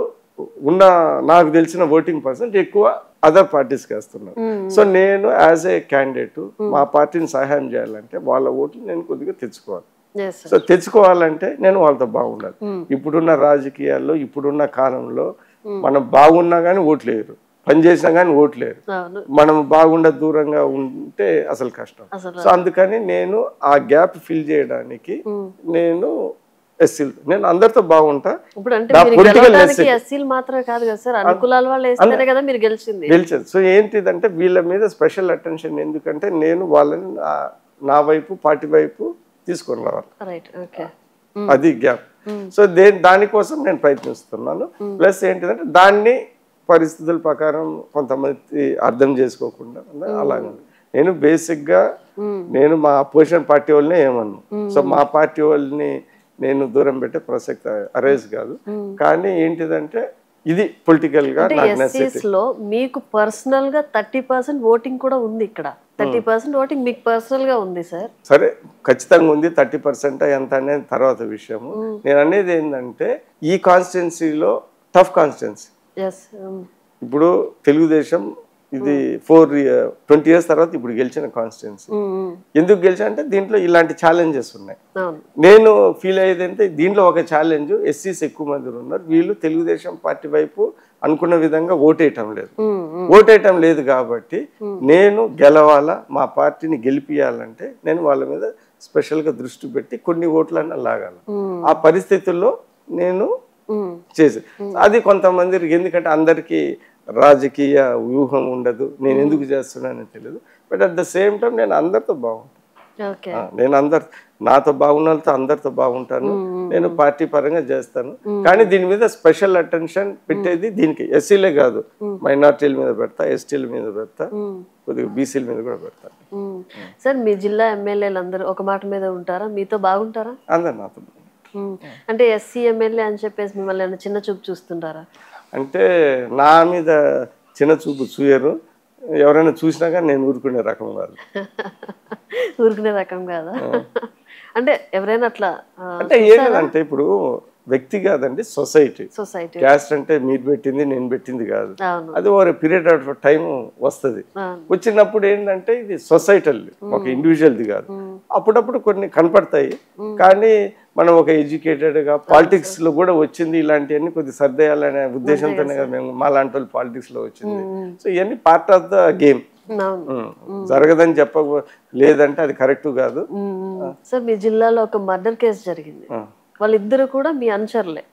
ఉన్న నాకు తెలిసిన ఓటింగ్ పర్సెంట్ ఎక్కువ అదర్ పార్టీస్కి వేస్తున్నారు. సో నేను యాజ్ ఏ క్యాండిడేట్ మా పార్టీని సహాయం చేయాలంటే వాళ్ళ ఓట్లు నేను కొద్దిగా తెచ్చుకోవాలి. సో తెచ్చుకోవాలంటే నేను వాళ్ళతో బాగుండాలి. ఇప్పుడున్న రాజకీయాల్లో, ఇప్పుడున్న కాలంలో మనం బాగున్నా కానీ ఓట్లేరు, పని చేసినా కానీ ఓట్లేరు, మనం బాగుండ దూరంగా ఉంటే అసలు కష్టం. సో అందుకని నేను ఆ గ్యాప్ ఫిల్ చేయడానికి నేను ఎస్సీలు, నేను అందరితో బాగుంటా. గెలిచేది. సో ఏంటిదంటే వీళ్ళ మీద స్పెషల్ అటెన్షన్, ఎందుకంటే నేను వాళ్ళని నా వైపు, పార్టీ వైపు తీసుకొని రావాలి, అది గ్యాప్. సో దానికోసం నేను ప్రయత్నిస్తున్నాను. ప్లస్ ఏంటిదంటే దాన్ని పరిస్థితుల ప్రకారం కొంతమంది అర్థం చేసుకోకుండా అలాగే నేను బేసిక్గా నేను మా అపోజిషన్ పార్టీ వాళ్ళని ఏమన్నా, సో మా పార్టీ వాళ్ళని నేను దూరం పెట్టే ప్రసక్తి అరైజ్ కాదు. కానీ ఏంటిదంటే ఇది పొలిటికల్ గా లో మీకు పర్సనల్ గా 30% ఓటింగ్ కూడా ఉంది. ఇక్కడ 30% ఓటింగ్ మీకు పర్సనల్ గా ఉంది సార్. సరే, ఖచ్చితంగా ఉంది. 30% ఎంత అనేది తర్వాత విషయము. నేను అనేది ఏంటంటే ఈ కాన్స్టిట్యున్సీలో టఫ్ కాన్స్టిట్యున్సీ. ఇప్పుడు తెలుగుదేశం ఇది 20 years తర్వాత ఇప్పుడు గెలిచిన కాన్స్టిట్యున్సీ. ఎందుకు గెలిచా అంటే దీంట్లో ఇలాంటి ఛాలెంజెస్ ఉన్నాయి. నేను ఫీల్ అయ్యేది అంటే దీంట్లో ఒక ఛాలెంజ్, ఎస్సీస్ ఎక్కువ మంది ఉన్నారు, వీళ్ళు తెలుగుదేశం పార్టీ వైపు అనుకున్న విధంగా ఓటేయటం లేదు కాబట్టి నేను గెలవాలా, మా పార్టీని గెలిపియాలంటే నేను వాళ్ళ మీద స్పెషల్గా దృష్టి పెట్టి కొన్ని ఓట్లన్నా లాగాలి. ఆ పరిస్థితుల్లో నేను చేసి అది కొంతమంది, ఎందుకంటే అందరికీ రాజకీయ వ్యూహం ఉండదు, నేను ఎందుకు చేస్తున్నానని తెలియదు. But at the same time నేను అందరితో బాగుంటాను. నేను నాతో బాగున్న వాళ్ళతో అందరితో బాగుంటాను. నేను పార్టీ పరంగా చేస్తాను. కానీ దీని మీద స్పెషల్ అటెన్షన్ పెట్టేది దీనికి ఎస్సీలే కాదు, మైనార్టీల మీద పెడతా, ఎస్టీల మీద పెడతా, కొద్దిగా బీసీల మీద కూడా పెడతాను. సార్ మీ జిల్లా ఎమ్మెల్యేలు అందరూ ఒక మాట మీద ఉంటారా? మీతో బాగుంటారా? అందరు నాతో. అంటే ఎస్సీ ఎమ్మెల్యే అని చెప్పేసి మిమ్మల్ని చిన్న చూపు చూస్తుంటారా? అంటే నా మీద చిన్న చూపు చూయరు. ఎవరైనా చూసినా కానీ నేను ఊరుకునే రకం కాదు. ఊరుకునే రకం కాదా? అంటే ఎవరైనా అట్లా అంటే ఏంటంటే ఇప్పుడు వ్యక్తి కాదండి, సొసైటీ. క్యాస్ట్ అంటే మీరు పెట్టింది నేను పెట్టింది కాదు, అది ఒక పీరియడ్ ఆఫ్ టైం వస్తుంది. వచ్చినప్పుడు ఏంటంటే ఇది సొసైటల్, ఒక ఇండివిజువల్ది కాదు. అప్పుడప్పుడు కొన్ని కనపడతాయి, కానీ మనం ఒక ఎడ్యుకేటెడ్ గా పాలిటిక్స్ లో కూడా వచ్చింది, ఇలాంటివన్నీ కొద్ది సర్దేయాలనే ఉద్దేశంతోనే కదా మేము మా లాంటి వాళ్ళు పాలిటిక్స్ లో వచ్చింది. సో ఇవన్నీ పార్ట్ ఆఫ్ ద గేమ్. జరగదని లేదంటే అది కరెక్ట్ కాదు. సార్ మీ జిల్లాలో ఒక మర్డర్ కేసు జరిగింది, వాళ్ళిద్దరు కూడా మీ అనుచరులే.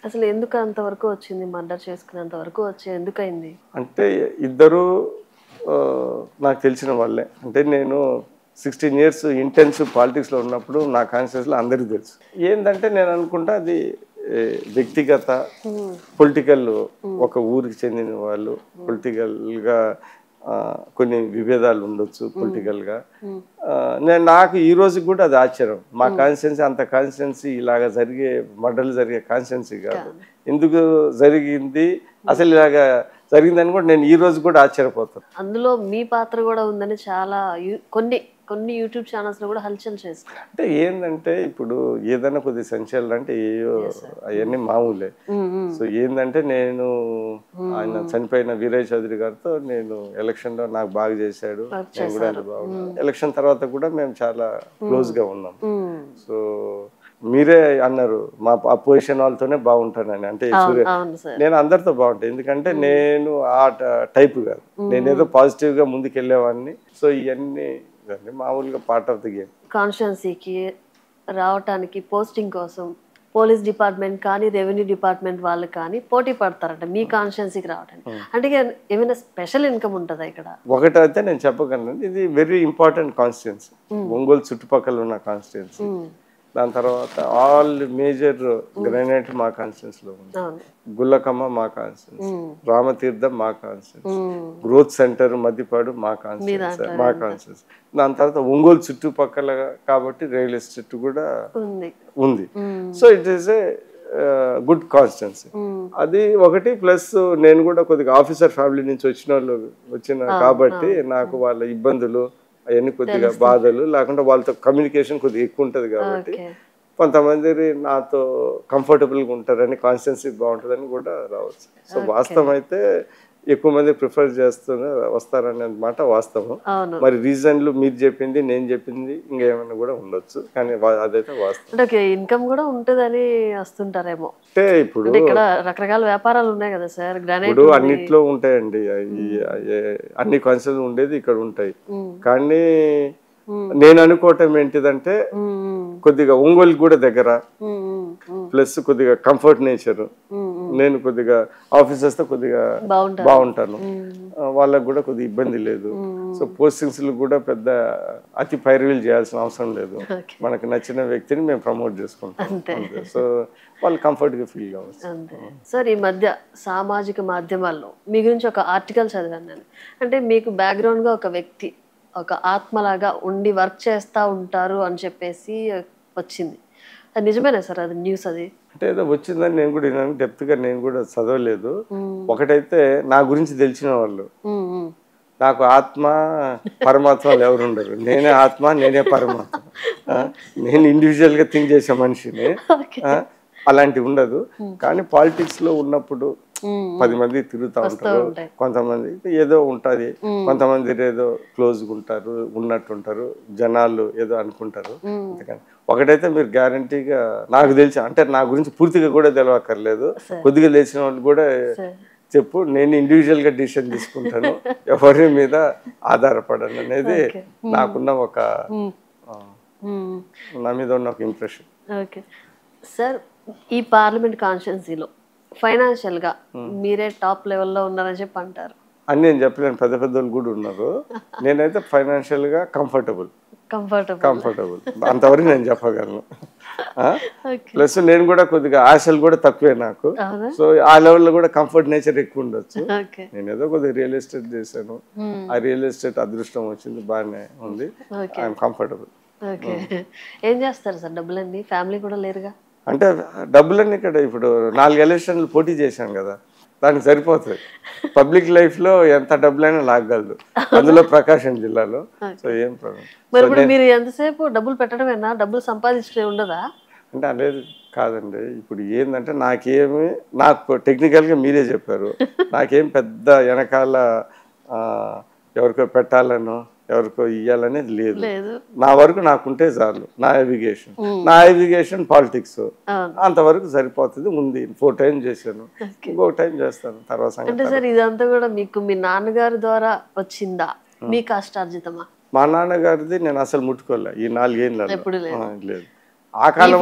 అసలు ఎందుకు అంతవరకు వచ్చింది, మర్డర్ చేసుకునేంత వరకు ఎందుకైంది? అంటే ఇద్దరు నాకు తెలిసిన వాళ్ళే. అంటే నేను 16 years ఇంటెన్సివ్ పాలిటిక్స్లో ఉన్నప్పుడు నా కాన్షియస్లో అందరికీ తెలుసు. ఏంటంటే నేను అనుకుంటా అది వ్యక్తిగత పొలిటికల్, ఒక ఊరికి చెందిన వాళ్ళు పొలిటికల్గా కొన్ని విభేదాలు ఉండొచ్చు పొలిటికల్గా. నాకు ఈ రోజు కూడా అది ఆశ్చర్యం. మా కాన్స్టిట్యున్సీ అంత కాన్స్టిట్యున్సీ ఇలాగా మర్డర్లు జరిగే కాన్స్టిట్యున్సీ కాదు. ఎందుకు జరిగింది, అసలు ఇలాగా జరిగిందని కూడా నేను ఈ రోజు కూడా ఆశ్చర్యపోతాను. అందులో మీ పాత్ర కూడా ఉందని చాలా కొన్ని యూట్యూబ్ ఛానల్స్ లో కూడా హల్చల్ చేస్తారు. అంటే ఏంటంటే ఇప్పుడు ఏదైనా కొద్ది సంచలనం అంటే అవన్నీ మామూలే. సో ఏంటంటే నేను ఆయన చనిపోయిన వీరయ్య చౌదరి గారితో నేను ఎలక్షన్ లో నాకు బాగా చేశాడు, నేను కూడా బాగున్నాను. ఎలక్షన్ తర్వాత కూడా మేము చాలా క్లోజ్ గా ఉన్నాం. సో మీరే అన్నారు మా అపోజిషన్ వాళ్ళతోనే బాగుంటానని. అంటే నేను అందరితో బాగుంటాను, ఎందుకంటే నేను ఆ టైప్ కాదు, నేనేదో పాజిటివ్ గా ముందుకు వెళ్ళేవాడిని. సో ఇవన్నీ మామూలుగా పార్ట్ ఆఫ్ ది గేమ్. కాన్స్టిట్యున్సీకి రావటానికి పోస్టింగ్ కోసం పోలీస్ డిపార్ట్మెంట్ కానీ రెవెన్యూ డిపార్ట్మెంట్ వాళ్ళు కానీ పోటీ పడతారంట మీ కాన్స్టిట్యున్సీకి రావడానికి. అంటే ఏమైనా స్పెషల్ ఇన్కమ్ ఉంటుందా ఇక్కడ? ఒకటైతే నేను చెప్పగలను, ఇది వెరీ ఇంపార్టెంట్ కాన్స్టిట్యున్సీ, ఒంగోలు చుట్టుపక్కల ఉన్న కాన్స్టిట్యున్సీ. దాని తర్వాత ఆల్ మేజర్ గ్రానైట్ మా కాన్స్టిట్యున్సీలో ఉంది, గుల్లకమ్మ మా కాన్స్టిట్యున్సీ, రామతీర్థం మా కాన్స్టిట్యున్సీ, గ్రోత్ సెంటర్ మధ్యపాడు మా కాన్స్టిట్యున్సీ. దాని తర్వాత ఒంగోలు చుట్టుపక్కల కాబట్టి రియల్ ఎస్టేట్ కూడా ఉంది. So it is a good constituency. అది ఒకటి. ప్లస్ నేను కూడా కొద్దిగా ఆఫీసర్ ఫ్యామిలీ నుంచి వచ్చిన కాబట్టి నాకు వాళ్ళ ఇబ్బందులు అవన్నీ కొద్దిగా బాధలు లేకుండా వాళ్ళతో కమ్యూనికేషన్ కొద్దిగా ఎక్కువ ఉంటుంది కాబట్టి కొంతమంది నాతో కంఫర్టబుల్గా ఉంటారని, కాన్స్టిట్యున్సీ బాగుంటుందని కూడా రావచ్చు. సో వాస్తవం అయితే ఎక్కువ మంది ప్రిఫర్ వస్తారనే మాట వాస్తవం. మరి రీజన్లు మీరు చెప్పింది నేను చెప్పింది ఇంకేమైనా కూడా ఉండొచ్చు, కానీ అదైతే వాస్తవం. ఇన్కమ్ కూడా ఉంటుందని వస్తుంటారేమో. అంటే ఇప్పుడు ఇక్కడ రకరకాల వ్యాపారాలు ఉన్నాయి కదా సార్, ఇప్పుడు అన్నిట్లో ఉంటాయండి, అన్ని కాన్సెప్ట్ ఉండేది ఇక్కడ ఉంటాయి. కానీ నేను అనుకోవటం ఏంటిదంటే కొద్దిగా ఒంగోలు కూడా దగ్గర, ప్లస్ కొద్దిగా కంఫర్ట్ నేచర్, నేను కొద్దిగా ఆఫీసర్స్ తో కొద్దిగా బాగుంటాను, వాళ్ళకు కూడా కొద్దిగా ఇబ్బంది లేదు. సో పోస్టింగ్స్ కూడా పెద్ద అతి పైరవీలు చేయాల్సిన అవసరం లేదు, మనకు నచ్చిన వ్యక్తిని మేము ప్రమోట్ చేసుకుంటాం. సో వాళ్ళు కంఫర్ట్ గా ఫీల్ కావచ్చు. సార్ ఈ మధ్య సామాజిక మాధ్యమాల్లో మీ గురించి ఒక ఆర్టికల్ చదివాను నేను. అంటే మీకు బ్యాక్గ్రౌండ్ గా ఒక వ్యక్తి ఒక ఆత్మలాగా ఉండి వర్క్ చేస్తూ ఉంటారు అని చెప్పేసి వచ్చింది, అది నిజమేనా సార్? అది న్యూస్ అది అంటే ఏదో వచ్చిందని నేను కూడా డెప్త్గా నేను కూడా చదవలేదు. ఒకటైతే నా గురించి తెలిసిన వాళ్ళు, నాకు ఆత్మ పరమాత్మలు ఎవరు ఉండరు, నేనే ఆత్మ నేనే పరమాత్మ, నేను ఇండివిజువల్గా థింక్ చేసే మనిషిని, అలాంటివి ఉండదు. కానీ పాలిటిక్స్లో ఉన్నప్పుడు 10 మంది తిరుగుతూ ఉంటారు, కొంతమంది ఏదో ఉంటుంది, కొంతమంది ఏదో క్లోజ్గా ఉంటారు, ఉన్నట్టుంటారు, జనాలు ఏదో అనుకుంటారు. అందుకని ఒకటైతే మీరు గ్యారంటీగా నాకు తెలిసి, అంటే నా గురించి పూర్తిగా కూడా తెలియక్కర్లేదు, కొద్దిగా తెలిసిన వాళ్ళు కూడా చెప్పు, నేను ఇండివిజువల్గా డిసిషన్ తీసుకుంటాను, ఎవరి మీద ఆధారపడను అనేది నాకున్న ఒక, నా మీద ఉన్న ఒక ఇంప్రెషన్. ఓకే సార్, ఈ పార్లమెంట్ కాన్స్టిట్యున్సీలో ఫైనాన్షియల్గా మీరే టాప్ లెవెల్లో ఉన్నారని చెప్పి అంటారు. అని నేను చెప్పలేను, పెద్ద పెద్ద వాళ్ళు కూడా ఉన్నారు. నేనైతే ఫైనాన్షియల్గా కంఫర్టబుల్, అంతవరకు నేను చెప్పగలను. ప్లస్ నేను కూడా కొద్దిగా ఆశలు కూడా తక్కువే నాకు, సో ఆ లెవెల్లో కూడా కంఫర్ట్ నేచర్ ఎక్కువ ఉండొచ్చు. నేను ఏదో కొద్దిగా రియల్ ఎస్టేట్ చేశాను, ఆ రియల్ ఎస్టేట్ అదృష్టం వచ్చింది, బాగానే ఉంది, ఐఎమ్ కంఫర్టబుల్. ఏం చేస్తారు సార్ డబ్బులన్నీ? ఫ్యామిలీ కూడా లేరుగా? అంటే డబ్బులన్నీ ఇక్కడ ఇప్పుడు 4 ఎలక్షన్లు పోటీ చేశాను కదా, దానికి సరిపోతుంది. పబ్లిక్ లైఫ్లో ఎంత డబ్బులైనా లాగగలదు, అందులో ప్రకాశం జిల్లాలో. సో ఏం ప్రాబ్లం. మరి ఇప్పుడు మీరు ఎంతసేపు డబ్బులు పెట్టడమేనా, డబ్బులు సంపాదించే ఉండదా? అంటే అనేది కాదండి, ఇప్పుడు ఏంటంటే నాకు టెక్నికల్గా మీరే చెప్పారు, నాకేం పెద్ద వెనకాల ఎవరికో పెట్టాలనో ఎవరికో ఇయ్యాలనేది లేదు. నా వరకు నాకుంటే చాలు. నా ఎడ్యుకేషన్ పాలిటిక్స్ అంతవరకు సరిపోతుంది. ఉంది 4 టైమ్స్ చేశాను, ఇంకొక టైం చేస్తాను తర్వాత. అంటే సార్ ఇదంతా కూడా మీకు మీ నాన్నగారి ద్వారా వచ్చిందా, మీ కష్టార్జితమా? మా నాన్నగారిది నేను అసలు ముట్టుకోలే ఈ 4 ఏళ్ళలో, లేదు. ఆ కాలం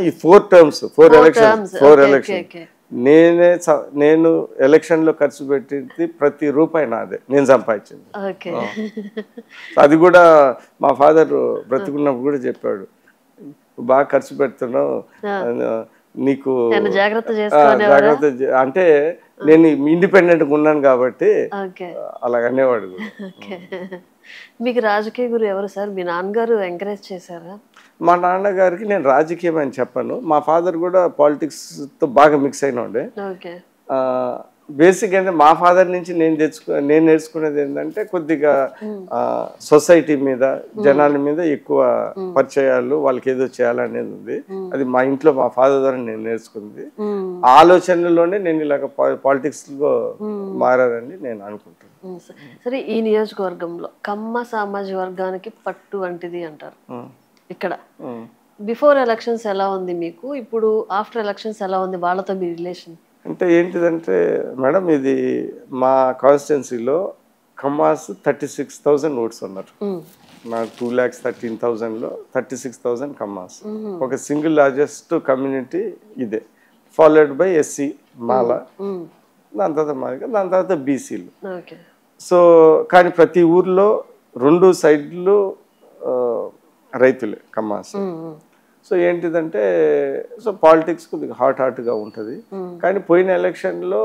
ఈ 4 టర్మ్స్ 4 ఎలక్షన్ నేను ఎలక్షన్లో ఖర్చు పెట్టింది ప్రతి రూపాయి నాదే, నేను సంపాదించింది. అది కూడా మా ఫాదర్ బ్రతుకున్నప్పుడు కూడా చెప్పాడు, బాగా ఖర్చు పెడుతున్నావు, నీకు జాగ్రత్త, అంటే నేను ఇండిపెండెంట్గా ఉన్నాను కాబట్టి అలాగనేవాడు కూడా. మీకు రాజకీయ గురు ఎవరు సార్? మీ నాన్నగారు ఎంకరేజ్ చేశారా? మా నాన్నగారికి నేను రాజకీయం అని చెప్పను, మా ఫాదర్ కూడా పాలిటిక్స్తో బాగా మిక్స్ అయినండే. బేసిక్ అంటే మా ఫాదర్ నుంచి నేను నేర్చుకునేది ఏంటంటే కొద్దిగా సొసైటీ మీద, జనాల మీద ఎక్కువ పరిచయాలు, వాళ్ళకి ఏదో చేయాలనేది ఉంది. అది మా ఇంట్లో మా ఫాదర్ ద్వారా నేను నేర్చుకుంది. ఆలోచనలోనే నేను ఇలాగ పాలిటిక్స్ లో మారాలని నేను అనుకుంటున్నాను. సరే, ఈ నియోజకవర్గంలో కమ్మ సామాజిక వర్గానికి పట్టు వంటిది అంటారు. ఇక్కడ బిఫోర్ ఎలక్షన్స్ ఎలా ఉంది మీకు, ఇప్పుడు ఆఫ్టర్ ఎలక్షన్స్ ఎలా ఉంది వాళ్ళతో మీ రిలేషన్? అంటే ఏంటిదంటే మేడం, ఇది మా కాన్స్టిట్యున్సీలో కమ్మాస్ 36,000 ఓట్స్ ఉన్నారు. నా 2,13,000లో 36,000 కమ్మాస్. ఒక సింగిల్ లార్జెస్ట్ కమ్యూనిటీ ఇదే, ఫాలోడ్ బై ఎస్సీ మాల, దాని తర్వాత మాదిక, దాని తర్వాత బీసీలు. సో కానీ ప్రతి ఊర్లో 2 సైడ్లు రైతులే కమ్మాస్. సో ఏంటిదంటే, సో పాలిటిక్స్ కొద్దిగా హాట్గా ఉంటుంది. కానీ పోయిన ఎలక్షన్లో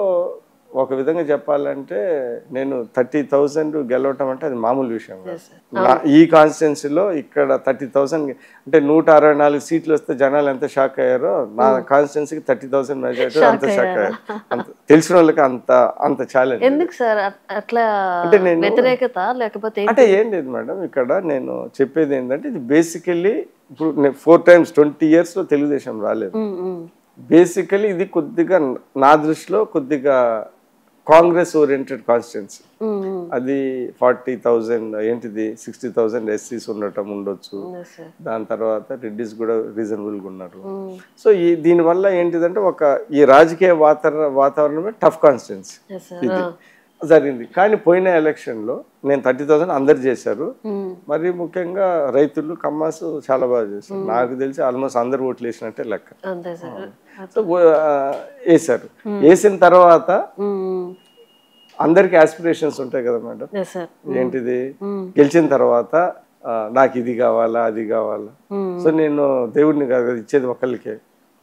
ఒక విధంగా చెప్పాలంటే నేను 30,000 గెలవటం అంటే అది మామూలు విషయం కాదు. ఈ కాన్స్టిట్యున్సీలో ఇక్కడ 30,000 అంటే 164 సీట్లు వస్తే జనాలు ఎంత షాక్ అయ్యారో, నా కాన్స్టిట్యున్సీకి 30,000 మెజారిటీ అంత షాక్ అయ్యారు. తెలిసిన వాళ్ళకి అంత ఛాలెంజ్. ఎందుకు సార్ అట్లా? అంటే నేను వ్యతిరేకత లేకపోతే అంటే ఏం లేదు మేడం, ఇక్కడ నేను చెప్పేది ఏంటంటే, ఇది బేసికల్లీ ఇప్పుడు 4 టైమ్స్ 20 yearsలో తెలుగుదేశం రాలేదు. బేసికలీ ఇది కొద్దిగా నా దృష్టిలో కొద్దిగా కాంగ్రెస్ ఓరియంటెడ్ కాన్స్టిట్యున్సీ. అది 40,000 ఏంటిది 60,000 ఎస్సీస్ ఉండొచ్చు, దాని తర్వాత రెడ్డిస్ కూడా రీజనబుల్గా ఉన్నారు. సో దీనివల్ల ఏంటిదంటే ఈ రాజకీయ వాతావరణమే టఫ్ కాన్స్టిట్యున్సీ ఇది జరిగింది. కానీ పోయిన ఎలక్షన్లో నేను 30,000 అందరు చేశారు. మరి ముఖ్యంగా రైతులు కమ్మాస్ చాలా బాగా చేశారు. నాకు తెలిసి ఆల్మోస్ట్ అందరు ఓట్లు వేసినట్టే లెక్క. సో వేసారు. వేసిన తర్వాత అందరికి ఆస్పిరేషన్స్ ఉంటాయి కదా మేడం, ఏంటిది గెలిచిన తర్వాత నాకు ఇది కావాలా అది కావాలా. సో నేను దేవుడిని కాదు ఇచ్చేది ఒకళ్ళకే,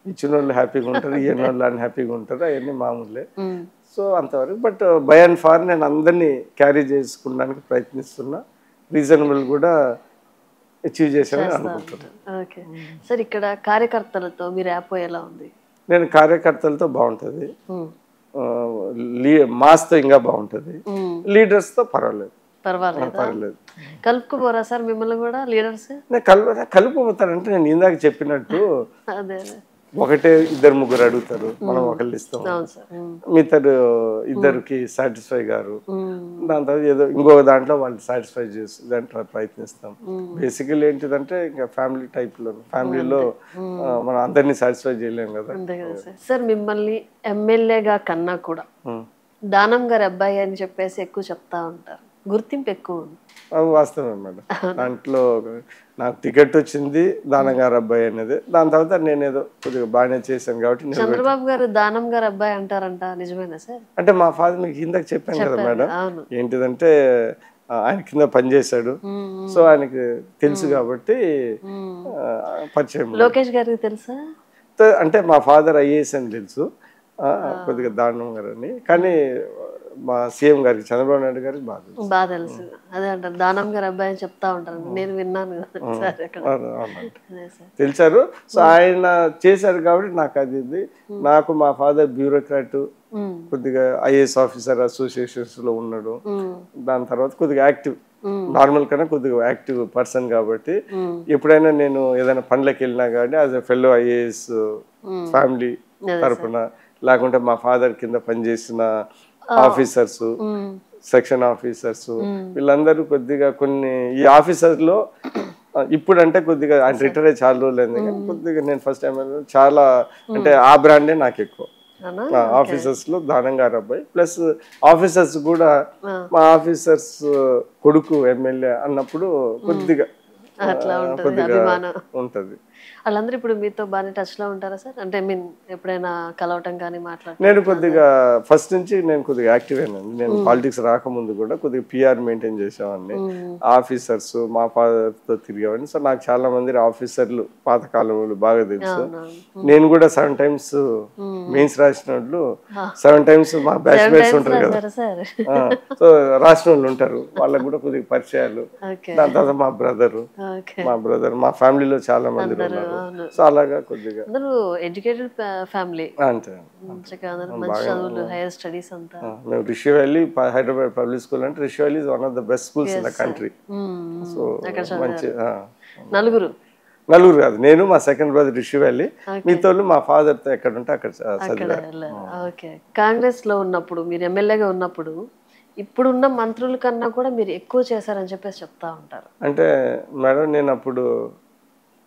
ఇచ్చిన వాళ్ళు హ్యాపీగా ఉంటారు, ఇయ్యని వాళ్ళు అన్హ్యాపీగా ఉంటారు, అవన్నీ మామూలే. సో అంతవరకు. బట్ బై అండ్ ఫార్ నేను అందరినీ క్యారీ చేసుకోవడానికి ప్రయత్నిస్తున్నా, రీజనబుల్ కూడా అచీవ్ చేశానని అనుకుంటున్నాను. ఓకే సార్, ఇక్కడ కార్యకర్తలతో మీ ర్యాపో ఎలా ఉంది? నేను కార్యకర్తలతో బాగుంటుంది, మాస్తో ఇంకా బాగుంటుంది, లీడర్స్తో పర్వాలేదు. కలుపుకోరా సార్ మిమ్మల్ని కూడా లీడర్స్? కలుపుతానంటే నేను ఇందాక చెప్పినట్టు ఒకటే ఇద్దరు ముగ్గురు అడుగుతారు, మనం ఒకళ్ళు ఇస్తాం, మిగతా ఇద్దరికి సాటిస్ఫై గారు, దాని తర్వాత ఏదో ఇంకొక దాంట్లో వాళ్ళు సాటిస్ఫై చేసి దాంట్లో ప్రయత్నిస్తాం. బేసికలీ ఏంటిదంటే ఇంకా ఫ్యామిలీ టైప్లో, ఫ్యామిలీలో మనం అందరినీ సాటిస్ఫై చేయలేం కదా. సార్ మిమ్మల్ని ఎమ్మెల్యేగా కన్నా కూడా దానం గారి అబ్బాయి అని చెప్పేసి ఎక్కువ చెప్తా ఉంటారు, గుర్తింపు ఎక్కువ ఉంది. వాస్తవం మేడం. దాంట్లో నాకు టికెట్ వచ్చింది దానం గారి అబ్బాయి అనేది, దాని తర్వాత నేను ఏదో కొద్దిగా బాగానే చేశాను కాబట్టి. చంద్రబాబు గారు దానం గారి అబ్బాయి అంటారంట, నిజమేనా సార్? అంటే మా ఫాదర్ మీకు ఇందాక చెప్పాను కదా మేడం, ఏంటిదంటే ఆయన కింద పనిచేశాడు, సో ఆయనకి తెలుసు కాబట్టి పరిచయం. లోకేష్ గారికి తెలుసా? అంటే మా ఫాదర్ ఐఏఎస్ అని తెలుసు, కొద్దిగా దానం గారు అని, కానీ మా సీఎం గారికి చంద్రబాబు నాయుడు గారికి బాగా తెలుసు. అదే అంటారు దానం గారి అబ్బాయి అని చెప్తా ఉంటారు, నేను విన్నాను తెలిసారు. సో ఆయన చేశారు కాబట్టి నాకు అది నాకు మా ఫాదర్ బ్యూరోక్రాట్, కొద్దిగా ఐఏఎస్ ఆఫీసర్ అసోసియేషన్స్ లో ఉన్నాడు, దాని తర్వాత కొద్దిగా యాక్టివ్, నార్మల్ కన్నా కొద్దిగా యాక్టివ్ పర్సన్ కాబట్టి ఎప్పుడైనా నేను ఏదైనా పనులకు వెళ్ళినా కానీ as a fellow IAS family తరఫున, లేకుంటే మా ఫాదర్ కింద పనిచేసిన ఆఫీసర్స్, సెక్షన్ ఆఫీసర్స్, వీళ్ళందరూ కొద్దిగా కొన్ని ఈ ఆఫీసర్స్ లో ఇప్పుడు అంటే కొద్దిగా ఆయన రిటైర్ అయ్యి చాలా రోజులు అయింది, కానీ కొద్దిగా నేను ఫస్ట్ టైం చాలా అంటే ఆ బ్రాండే నాకు ఎక్కువ. ఆఫీసర్స్ లో దానం గారి అబ్బాయి ప్లస్ ఆఫీసర్స్ కూడా మా ఆఫీసర్స్ కొడుకు ఎమ్మెల్యే అన్నప్పుడు కొద్దిగా ఉంటది. వాళ్ళందరూ ఇప్పుడు మీతో బాగా టచ్ లో ఉంటారా సార్? అంటే మీన్ ఎప్పుడైనా కలవటం కానీ మాట్లాడటం? నేను కొద్దిగా ఫస్ట్ నుంచి నేను కొద్దిగా యాక్టివ్ అయినాను. నేను పాలిటిక్స్ రాకముందు కూడా కొద్దిగా పిఆర్ మెయింటైన్ చేసేవాడిని, ఆఫీసర్స్ మా ఫాదర్ తో తిరిగేవాడిని. సో నాకు చాలా మంది ఆఫీసర్లు పాతకాలంలో బాగా తెలుసు. నేను కూడా 7 times మెయిన్స్ రాసిన వాళ్ళు 7 times మా బ్యాచ్ మేట్స్ ఉంటారు కదా, సో రాసిన వాళ్ళు ఉంటారు, వాళ్ళకు కూడా కొద్దిగా పరిచయాలు. దాని తర్వాత మా బ్రదర్ మా ఫ్యామిలీలో చాలా మంది ఉన్నారు. సో అలాగా కొద్దిగా ఎడ్యుకేటెడ్ ఫ్యామిలీ, అంతే. హైయర్ స్టడీస్ అంతా. మేము Rishi Valley Hyderabad Public School అంటే Rishi Valley is one of the best schools in the country. So మంచి నలుగురు కాదు, నేను మా సెకండ్ బ్రదర్ రిషి వ్యాలీ, మీతో మా ఫాదర్ తో ఎక్కడ ఉంటే అక్కడ చదివారు. కాంగ్రెస్ లో ఉన్నప్పుడు మీరు ఎమ్మెల్యేగా ఉన్నప్పుడు ఇప్పుడున్న మంత్రుల కన్నా కూడా మీరు ఎక్కువ చేశారని చెప్పేసి చెప్తా ఉంటారు. అంటే మేడం నేను అప్పుడు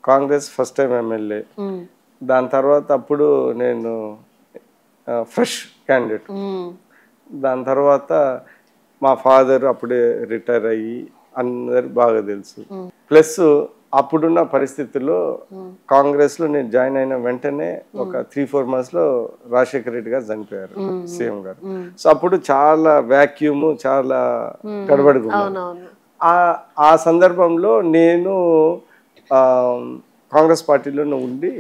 కాంగ్రెస్ ఫస్ట్ టైం ఎమ్మెల్యే, దాని తర్వాత అప్పుడు నేను ఫ్రెష్ క్యాండిడేట్, దాని తర్వాత మా ఫాదర్ అప్పుడే రిటైర్ అయ్యి అందరు బాగా తెలుసు. ప్లస్ అప్పుడున్న పరిస్థితుల్లో కాంగ్రెస్ లో నేను జాయిన్ అయిన వెంటనే ఒక 3-4 months లో రాజశేఖర రెడ్డి గారు చనిపోయారు, సీఎం గారు. సో అప్పుడు చాలా వ్యాక్యూమ్, చాలా గడబడిగా. ఆ సందర్భంలో నేను కాంగ్రెస్ పార్టీలోనే ఉండి